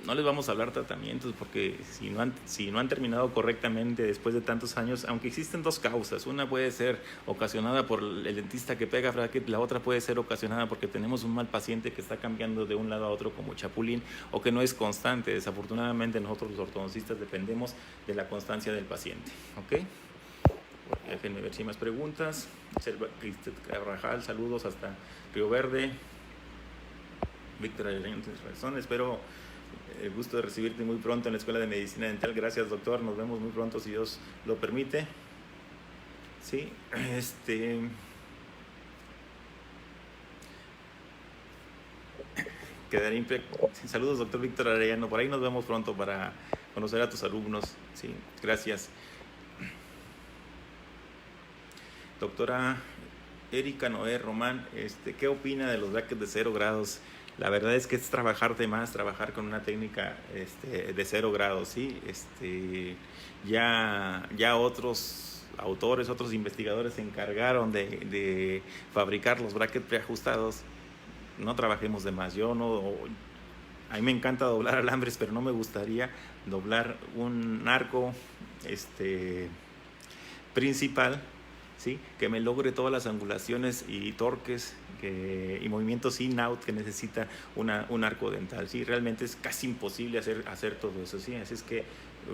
no les vamos a hablar tratamientos, porque si no han terminado correctamente después de tantos años, aunque existen 2 causas, una puede ser ocasionada por el dentista que pega bracket, la otra puede ser ocasionada porque tenemos un mal paciente que está cambiando de un lado a otro como chapulín o que no es constante. Desafortunadamente nosotros los ortodoncistas dependemos de la constancia del paciente, ¿ok? Déjenme ver si hay más preguntas. Carvajal, saludos hasta Río Verde. Víctor Razón, espero el gusto de recibirte muy pronto en la Escuela de Medicina Dental. Gracias, doctor, nos vemos muy pronto si Dios lo permite. Sí, quedaré saludos, doctor Víctor Arellano, por ahí nos vemos pronto para conocer a tus alumnos. Sí, gracias. Doctora Erika Noé Román, ¿qué opina de los brackets de 0 grados? La verdad es que es trabajar con una técnica de 0 grados, ¿sí? Ya otros autores, otros investigadores se encargaron de fabricar los brackets preajustados. No trabajemos de más. A mí me encanta doblar alambres, pero no me gustaría doblar un arco principal, ¿sí? Que me logre todas las angulaciones y torques y movimientos in-out que necesita un arco dental, ¿sí? Realmente es casi imposible hacer todo eso, ¿sí? Así es que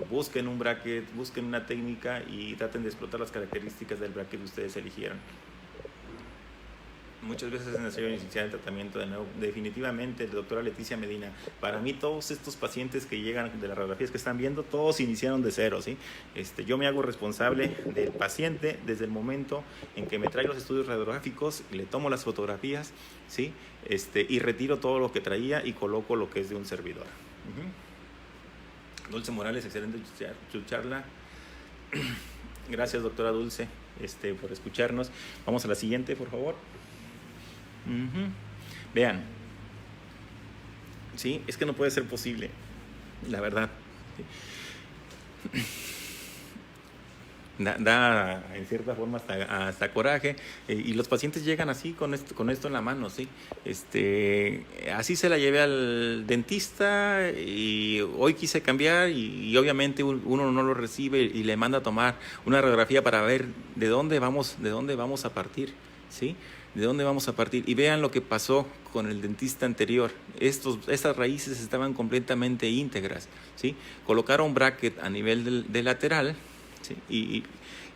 busquen un bracket, busquen una técnica y traten de explotar las características del bracket que ustedes eligieron. Muchas veces es necesario iniciar el tratamiento de nuevo. Definitivamente, doctora Leticia Medina, para mí todos estos pacientes que llegan de las radiografías que están viendo, todos iniciaron de 0, ¿sí? Yo me hago responsable del paciente desde el momento en que me trae los estudios radiográficos, le tomo las fotografías, ¿sí? Y retiro todo lo que traía y coloco lo que es de un servidor. Dulce Morales, excelente su charla. Gracias, doctora Dulce, por escucharnos. Vamos a la siguiente, por favor. Vean, ¿sí? Es que no puede ser posible, la verdad. Da en cierta forma hasta coraje, y los pacientes llegan así con esto en la mano, ¿sí? Así se la llevé al dentista y hoy quise cambiar y obviamente uno no lo recibe y le manda a tomar una radiografía para ver de dónde vamos a partir, ¿sí? ¿De dónde vamos a partir? Y vean lo que pasó con el dentista anterior. Estas raíces estaban completamente íntegras, ¿sí? Colocaron bracket a nivel del lateral, ¿sí?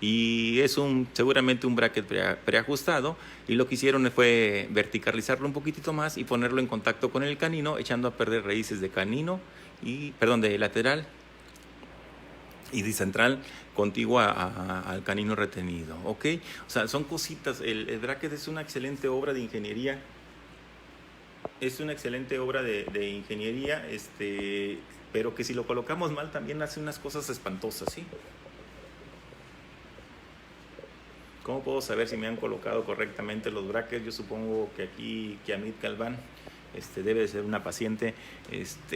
Y es seguramente un bracket preajustado, y lo que hicieron fue verticalizarlo un poquitito más y ponerlo en contacto con el canino, echando a perder raíces de de lateral y de central contigua al canino retenido, ¿ok? O sea, son cositas. El bracket es una excelente obra de ingeniería. Es una excelente obra de ingeniería, pero que si lo colocamos mal también hace unas cosas espantosas, ¿sí? ¿Cómo puedo saber si me han colocado correctamente los brackets? Yo supongo que aquí Kiamit Galván debe de ser una paciente.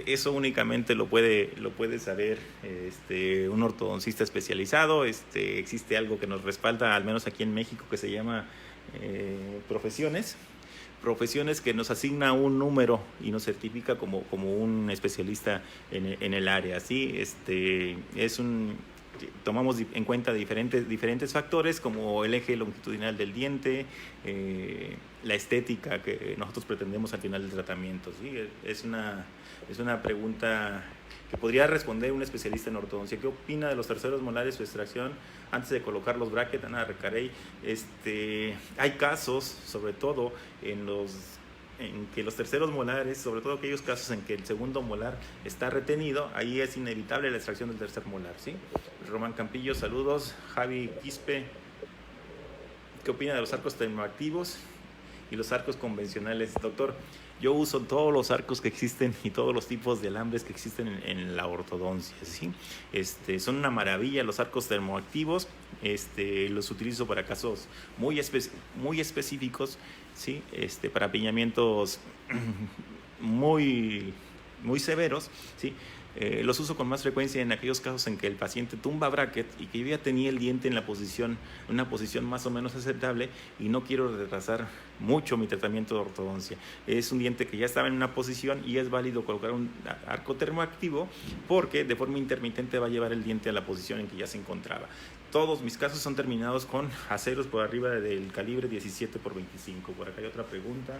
Eso únicamente lo puede saber un ortodoncista especializado. Existe algo que nos respalda, al menos aquí en México, que se llama profesiones que nos asigna un número y nos certifica como un especialista en el área, ¿sí? Tomamos en cuenta diferentes factores, como el eje longitudinal del diente, la estética que nosotros pretendemos al final del tratamiento, ¿sí? Es una pregunta que podría responder un especialista en ortodoncia. ¿Qué opina de los terceros molares, su extracción antes de colocar los brackets? Ana Recarey. Hay casos, sobre todo en que los terceros molares, sobre todo aquellos casos en que el segundo molar está retenido, ahí es inevitable la extracción del tercer molar, ¿sí? Román Campillo, saludos. Javi Quispe, ¿qué opina de los arcos termoactivos y los arcos convencionales? Doctor, yo uso todos los arcos que existen y todos los tipos de alambres que existen en la ortodoncia, ¿sí? Son una maravilla los arcos termoactivos. Los utilizo para casos muy específicos, ¿sí? Para apiñamientos muy severos, ¿sí? Los uso con más frecuencia en aquellos casos en que el paciente tumba bracket y que yo ya tenía el diente en una posición más o menos aceptable y no quiero retrasar mucho mi tratamiento de ortodoncia. Es un diente que ya estaba en una posición y es válido colocar un arco termoactivo porque de forma intermitente va a llevar el diente a la posición en que ya se encontraba. Todos mis casos son terminados con aceros por arriba del calibre 17x25. Por acá hay otra pregunta.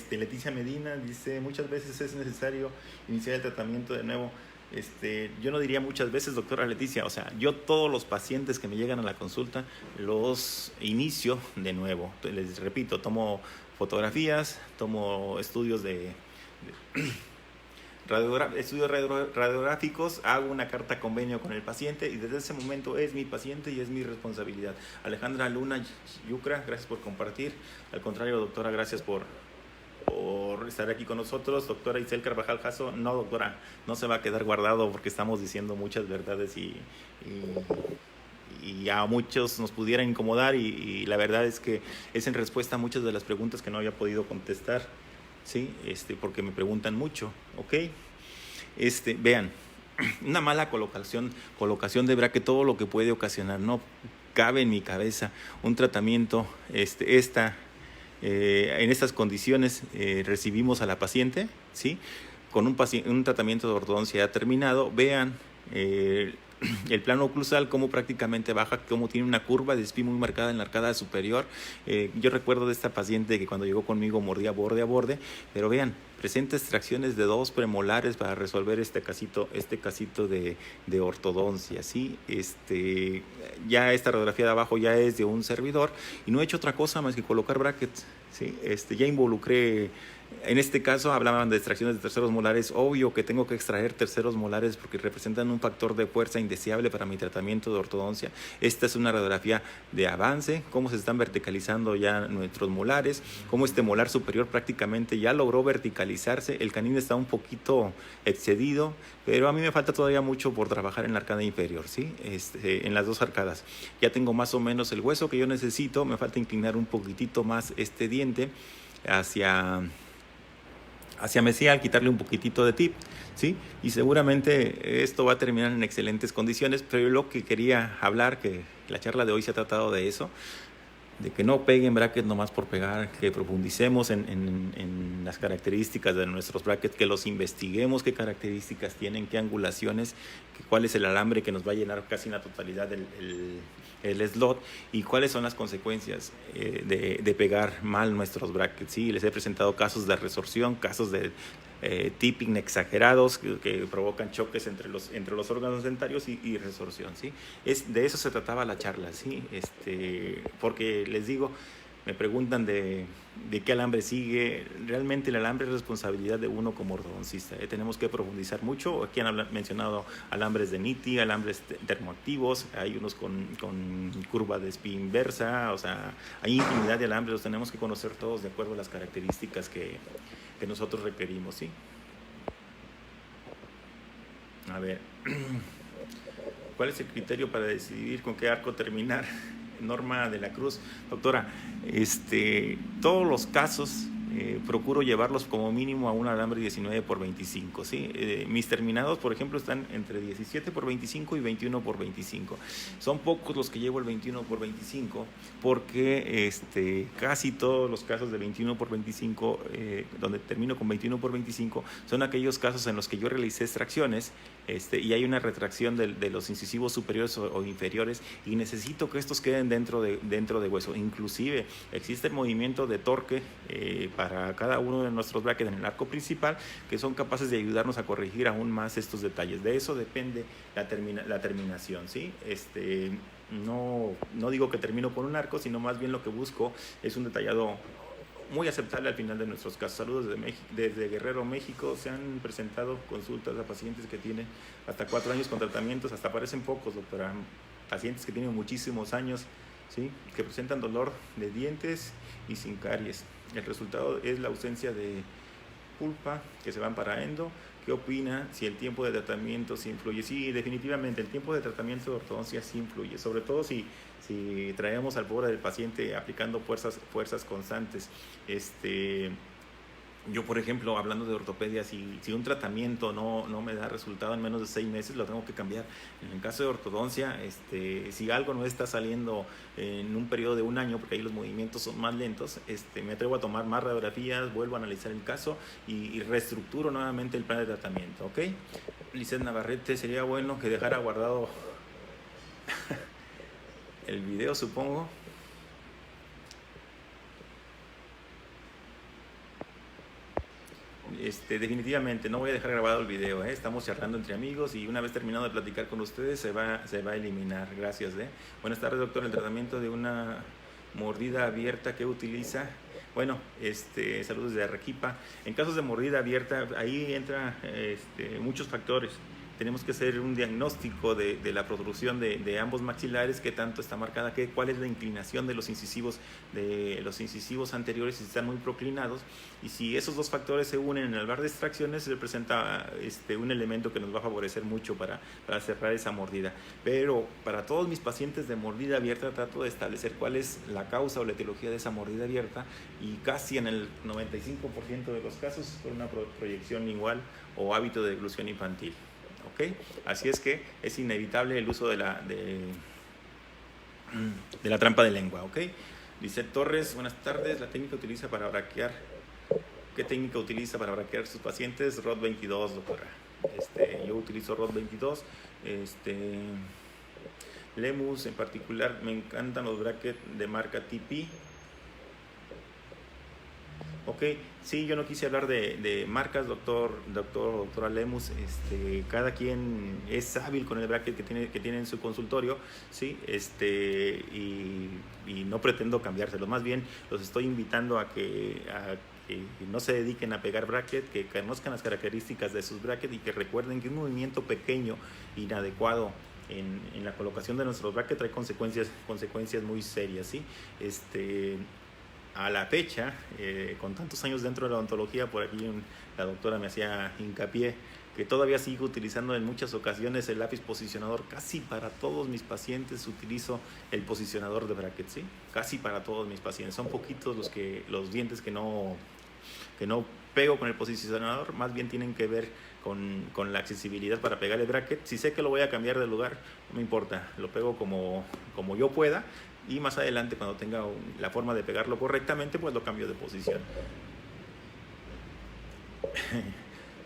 Leticia Medina dice, muchas veces es necesario iniciar el tratamiento de nuevo. Yo no diría muchas veces, doctora Leticia. O sea, yo todos los pacientes que me llegan a la consulta los inicio de nuevo. Les repito, tomo fotografías, tomo estudios estudios radiográficos, hago una carta convenio con el paciente y desde ese momento es mi paciente y es mi responsabilidad. Alejandra Luna Yucra, gracias por compartir. Al contrario, doctora, gracias por estar aquí con nosotros. Doctora Isel Carvajal Jasso, no, doctora, no se va a quedar guardado porque estamos diciendo muchas verdades y a muchos nos pudiera incomodar y la verdad es que es en respuesta a muchas de las preguntas que no había podido contestar, ¿sí? Porque me preguntan mucho, ¿ok? Vean, una mala colocación de bracket, todo lo que puede ocasionar, no cabe en mi cabeza un tratamiento, en estas condiciones recibimos a la paciente, ¿sí? Con un tratamiento de ortodoncia ya terminado. Vean el plano oclusal, cómo prácticamente baja, cómo tiene una curva de SPI muy marcada en la arcada superior. Yo recuerdo de esta paciente que cuando llegó conmigo mordía borde a borde, pero vean, presenta extracciones de 2 premolares para resolver este casito de ortodoncia, ¿sí? Ya esta radiografía de abajo ya es de un servidor y no he hecho otra cosa más que colocar brackets, ¿sí? Ya involucré En este caso hablaban de extracciones de terceros molares. Obvio que tengo que extraer terceros molares porque representan un factor de fuerza indeseable para mi tratamiento de ortodoncia. Esta es una radiografía de avance, cómo se están verticalizando ya nuestros molares, cómo este molar superior prácticamente ya logró verticalizarse. El canino está un poquito excedido, pero a mí me falta todavía mucho por trabajar en la arcada inferior, ¿sí? En las dos arcadas. Ya tengo más o menos el hueso que yo necesito, me falta inclinar un poquitito más este diente hacia mesial, quitarle un poquitito de tip, ¿sí? Y seguramente esto va a terminar en excelentes condiciones, pero lo que quería hablar, que la charla de hoy se ha tratado de eso, de que no peguen brackets nomás por pegar, que profundicemos en las características de nuestros brackets, que los investiguemos, qué características tienen, qué angulaciones, cuál es el alambre que nos va a llenar casi en la totalidad el slot y cuáles son las consecuencias de pegar mal nuestros brackets. Sí, les he presentado casos de resorción, casos de tipping exagerados que provocan choques entre los órganos dentarios y resorción, ¿sí? De eso se trataba la charla, ¿sí? Porque les digo, me preguntan de qué alambre sigue. Realmente el alambre es responsabilidad de uno como ortodoncista. Tenemos que profundizar mucho. Aquí han mencionado alambres de Nitti, alambres termoactivos, hay unos con curva de espía inversa, o sea, hay infinidad de alambres, los tenemos que conocer todos de acuerdo a las características que nosotros requerimos, ¿sí? A ver, ¿cuál es el criterio para decidir con qué arco terminar? Norma de la Cruz. Doctora, todos los casos procuro llevarlos como mínimo a un alambre 19 por 25, ¿sí? Mis terminados, por ejemplo, están entre 17 por 25 y 21 por 25. Son pocos los que llevo el 21 por 25 porque casi todos los casos de 21 por 25, donde termino con 21 por 25, son aquellos casos en los que yo realicé extracciones y hay una retracción de los incisivos superiores o inferiores y necesito que estos queden dentro de hueso. Inclusive existe el movimiento de torque para cada uno de nuestros brackets en el arco principal que son capaces de ayudarnos a corregir aún más estos detalles. De eso depende la terminación, ¿sí? No digo que termino con un arco, sino más bien lo que busco es un detallado muy aceptable al final de nuestros casos. Saludos desde Guerrero, México. Se han presentado consultas a pacientes que tienen hasta 4 años con tratamientos, hasta parecen pocos, doctora. Pacientes que tienen muchísimos años, ¿sí? Que presentan dolor de dientes y sin caries. El resultado es la ausencia de pulpa, que se van para endo. ¿Qué opina si el tiempo de tratamiento sí influye? Sí, definitivamente el tiempo de tratamiento de ortodoncia sí influye, sobre todo si traemos al pobre del paciente aplicando fuerzas constantes. Yo, por ejemplo, hablando de ortopedia, si un tratamiento no me da resultado en menos de 6 meses, lo tengo que cambiar. En el caso de ortodoncia, si algo no está saliendo en un periodo de 1 año, porque ahí los movimientos son más lentos, me atrevo a tomar más radiografías, vuelvo a analizar el caso y reestructuro nuevamente el plan de tratamiento, ¿ok? Lizeth Navarrete, sería bueno que dejara guardado el video, supongo. Definitivamente no voy a dejar grabado el video, estamos charlando entre amigos y una vez terminado de platicar con ustedes se va a eliminar. Gracias. Buenas tardes, doctor. El tratamiento de una mordida abierta que utiliza, bueno, saludos de Arequipa. En casos de mordida abierta ahí entra muchos factores. Tenemos que hacer un diagnóstico de la protrusión de ambos maxilares, qué tanto está marcada, cuál es la inclinación de los incisivos anteriores, si están muy proclinados, y si esos dos factores se unen en el bar de extracciones, se presenta un elemento que nos va a favorecer mucho para cerrar esa mordida. Pero para todos mis pacientes de mordida abierta trato de establecer cuál es la causa o la etiología de esa mordida abierta, y casi en el 95% de los casos por una proyección lingual o hábito de deglución infantil. ¿Okay? Así es que es inevitable el uso de la trampa de lengua, ¿ok? Lizeth Torres, buenas tardes. La técnica utiliza para braquear. ¿Qué técnica utiliza para braquear sus pacientes? ROD 22, doctora. Yo utilizo ROD 22. Lemus en particular, me encantan los brackets de marca TP. Ok, sí, yo no quise hablar de marcas, doctora Lemus. Cada quien es hábil con el bracket que tiene en su consultorio, sí, y no pretendo cambiárselo. Más bien los estoy invitando a que no se dediquen a pegar bracket, que conozcan las características de sus brackets y que recuerden que un movimiento pequeño, inadecuado en la colocación de nuestros brackets trae consecuencias muy serias, ¿sí? A la fecha, con tantos años dentro de la odontología, por aquí la doctora me hacía hincapié que todavía sigo utilizando en muchas ocasiones el lápiz posicionador. Casi para todos mis pacientes utilizo el posicionador de brackets, ¿sí? Casi para todos mis pacientes. Son poquitos los dientes que no pego con el posicionador, más bien tienen que ver con la accesibilidad para pegar el bracket. Si sé que lo voy a cambiar de lugar, no me importa, lo pego como yo pueda, y más adelante, cuando tenga la forma de pegarlo correctamente, pues lo cambio de posición.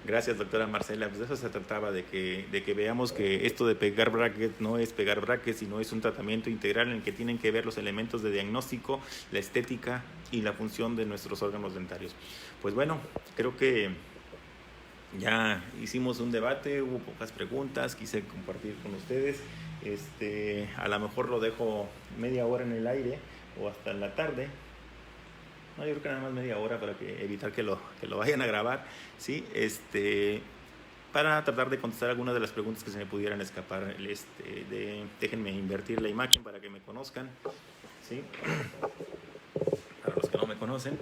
Gracias, doctora Marcela. Pues de eso se trataba, de que veamos que esto de pegar bracket no es pegar bracket, sino es un tratamiento integral en el que tienen que ver los elementos de diagnóstico, la estética y la función de nuestros órganos dentarios. Pues bueno, creo que ya hicimos un debate, hubo pocas preguntas, quise compartir con ustedes. A lo mejor lo dejo media hora en el aire o hasta en la tarde. No, yo creo que nada más media hora para evitar que lo vayan a grabar, ¿sí? Para tratar de contestar algunas de las preguntas que se me pudieran escapar. Déjenme invertir la imagen para que me conozcan, ¿sí? Para los que no me conocen,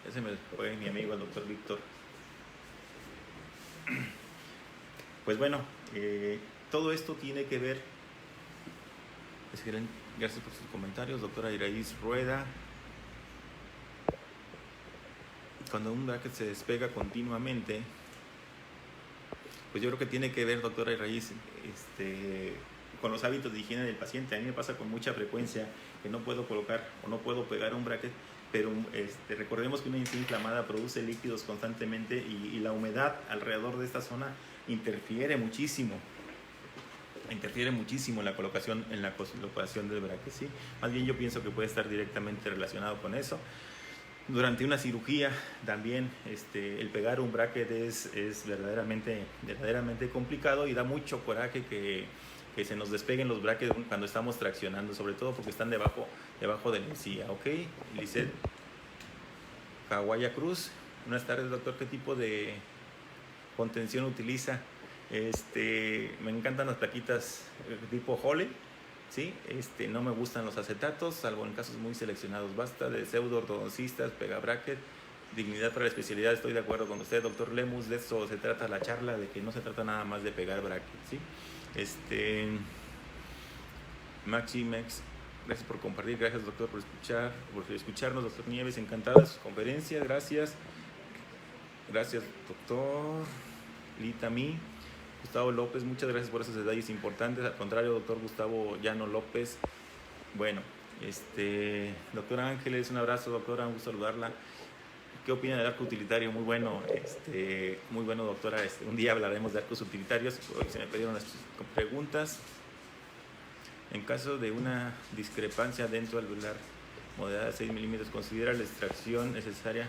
ese me fue mi amigo el doctor Víctor. Pues bueno, todo esto tiene que ver. Gracias por sus comentarios, doctora Iraíz Rueda. Cuando un bracket se despega continuamente, pues yo creo que tiene que ver, doctora Iraíz, con los hábitos de higiene del paciente. A mí me pasa con mucha frecuencia que no puedo colocar o no puedo pegar un bracket, pero recordemos que una encía inflamada produce líquidos constantemente y la humedad alrededor de esta zona interfiere muchísimo en la colocación del bracket, ¿sí? Más bien yo pienso que puede estar directamente relacionado con eso. Durante una cirugía también el pegar un bracket es verdaderamente complicado, y da mucho coraje que se nos despeguen los brackets cuando estamos traccionando, sobre todo porque están debajo de la encía, ¿ok? Lisset Caguaya Cruz, buenas tardes, doctor. ¿Qué tipo de contención utiliza? Me encantan las plaquitas tipo Hole, ¿sí? No me gustan los acetatos, salvo en casos muy seleccionados. Basta de pseudo-ortodoncistas, pega bracket, dignidad para la especialidad. Estoy de acuerdo con usted, doctor Lemus. De eso se trata la charla, de que no se trata nada más de pegar bracket, ¿sí? Maximex, gracias por compartir, gracias, doctor, por escucharnos. Doctor Nieves, encantada de sus conferencias, gracias, doctor Litami. Gustavo López, muchas gracias por esos detalles importantes. Al contrario, doctor Gustavo Llano López. Bueno, doctora Ángeles, un abrazo, doctora, un gusto saludarla. ¿Qué opina del arco utilitario? Muy bueno, doctora. Un día hablaremos de arcos utilitarios. Hoy se me pidieron las preguntas. En caso de una discrepancia dentro alveolar moderada de 6 milímetros, ¿considera la extracción necesaria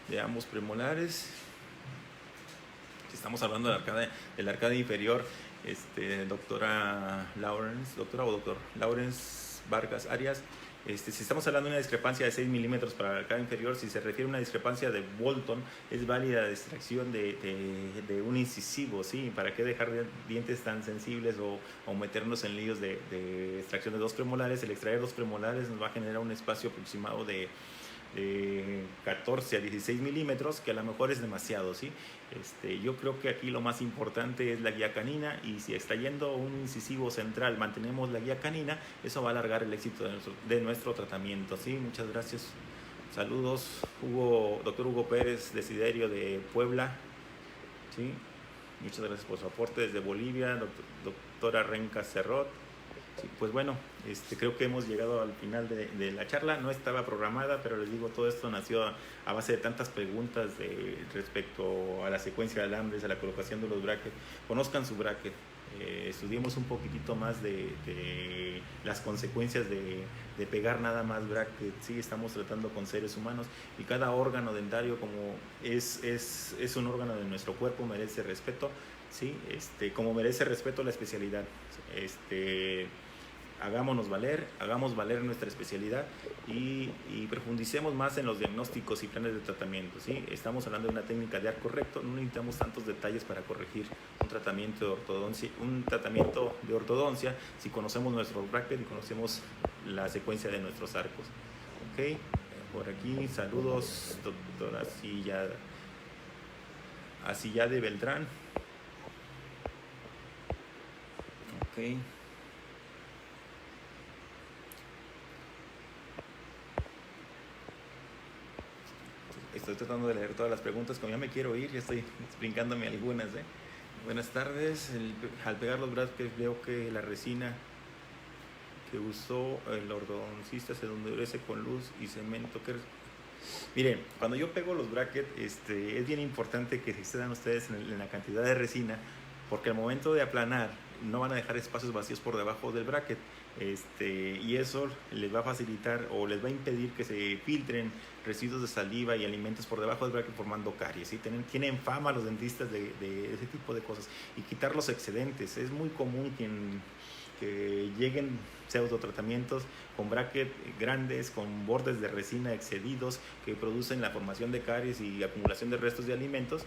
de ambos premolares? Estamos hablando de la arcada inferior, doctora Lawrence Vargas Arias. Si estamos hablando de una discrepancia de 6 milímetros para la arcada inferior, si se refiere a una discrepancia de Bolton, es válida la extracción de un incisivo, ¿sí? ¿Para qué dejar dientes tan sensibles o meternos en líos de extracción de 2 premolares? El extraer 2 premolares nos va a generar un espacio aproximado de 14 a 16 milímetros, que a lo mejor es demasiado, ¿sí? Yo creo que aquí lo más importante es la guía canina, y si está yendo un incisivo central, mantenemos la guía canina, eso va a alargar el éxito de nuestro tratamiento, ¿sí? Muchas gracias. Saludos, doctor Hugo Pérez, Desiderio de Puebla, ¿sí? Muchas gracias por su aporte desde Bolivia, doctora Renca Cerrot. Sí, pues bueno, creo que hemos llegado al final de la charla. No estaba programada, pero les digo, todo esto nació a base de tantas preguntas respecto a la secuencia de alambres, a la colocación de los brackets. Conozcan su bracket, estudiemos un poquitito más de las consecuencias de pegar nada más bracket. Sí, estamos tratando con seres humanos, y cada órgano dentario, como es un órgano de nuestro cuerpo, merece respeto, ¿sí? Como merece respeto la especialidad. hagámonos valer, hagamos valer nuestra especialidad y profundicemos más en los diagnósticos y planes de tratamiento, ¿sí? Estamos hablando de una técnica de arco recto, no necesitamos tantos detalles para corregir un tratamiento de ortodoncia si conocemos nuestro bracket y conocemos la secuencia de nuestros arcos. Ok, por aquí, saludos, doctora Asilla de Beltrán. Ok. Estoy tratando de leer todas las preguntas, como ya me quiero ir, ya estoy brincándome algunas. Buenas tardes. Al pegar los brackets veo que la resina que usó el ortodoncista se endurece con luz y cemento. Miren, cuando yo pego los brackets, es bien importante que se excedan ustedes en la cantidad de resina, porque al momento de aplanar no van a dejar espacios vacíos por debajo del bracket, y eso les va a facilitar o les va a impedir que se filtren residuos de saliva y alimentos por debajo del bracket formando caries, ¿sí? Tienen fama los dentistas de ese tipo de cosas, y quitar los excedentes. Es muy común que lleguen pseudotratamientos con brackets grandes, con bordes de resina excedidos, que producen la formación de caries y acumulación de restos de alimentos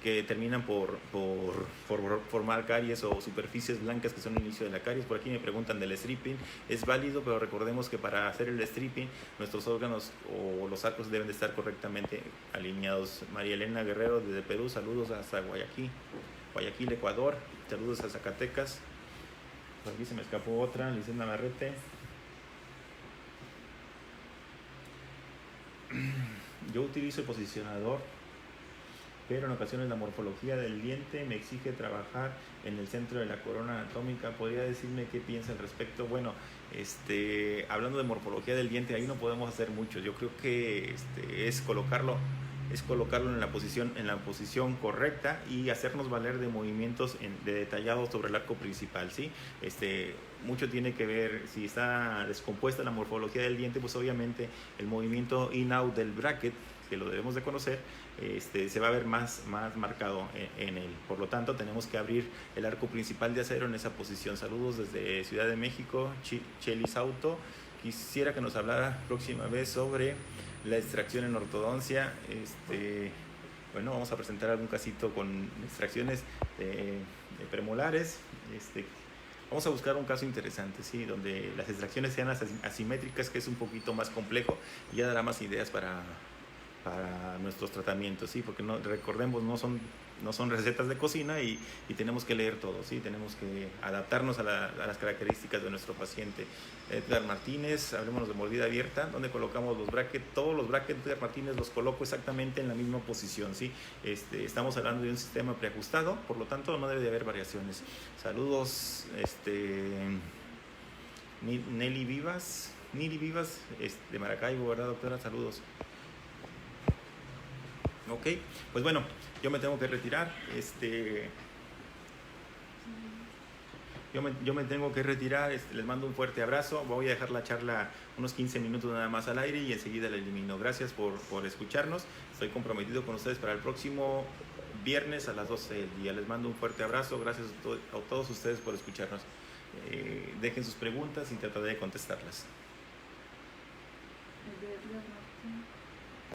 que terminan por formar caries o superficies blancas que son el inicio de la caries. Por aquí me preguntan del stripping. Es válido, pero recordemos que para hacer el stripping nuestros órganos o los arcos deben de estar correctamente alineados. María Elena Guerrero desde Perú, saludos hasta Guayaquil, Ecuador. Saludos a Zacatecas. Por aquí se me escapó otra, Licen Navarrete. Yo utilizo el posicionador, pero en ocasiones la morfología del diente me exige trabajar en el centro de la corona anatómica. ¿Podría decirme qué piensa al respecto? Bueno, hablando de morfología del diente, ahí no podemos hacer mucho. Yo creo que es colocarlo en la posición correcta y hacernos valer de movimientos de detallados sobre el arco principal, ¿sí? Mucho tiene que ver si está descompuesta la morfología del diente, pues obviamente el movimiento in-out del bracket, que lo debemos de conocer, se va a ver más marcado en él. Por lo tanto, tenemos que abrir el arco principal de acero en esa posición. Saludos desde Ciudad de México, Chelis Auto. Quisiera que nos hablara próxima vez sobre la extracción en ortodoncia. Bueno, vamos a presentar algún casito con extracciones de premolares. Vamos a buscar un caso interesante, ¿sí? Donde las extracciones sean asimétricas, que es un poquito más complejo, y ya dará más ideas para nuestros tratamientos, ¿sí? Porque recordemos, no son recetas de cocina y tenemos que leer todo, ¿sí? Tenemos que adaptarnos a las características de nuestro paciente. Edgar Martínez, hablemos de mordida abierta, donde colocamos los brackets. Todos los brackets de Edgar Martínez los coloco exactamente en la misma posición, ¿sí? Estamos hablando de un sistema preajustado, por lo tanto no debe de haber variaciones. Saludos, Nili Vivas, de Maracaibo, ¿verdad, doctora? Saludos. Ok, pues bueno, yo me tengo que retirar. Yo me tengo que retirar. Les mando un fuerte abrazo. Voy a dejar la charla unos 15 minutos nada más al aire y enseguida la elimino. Gracias por escucharnos. Estoy comprometido con ustedes para el próximo viernes a las 12 del día. Les mando un fuerte abrazo. Gracias a todos ustedes por escucharnos. Dejen sus preguntas y trataré de contestarlas.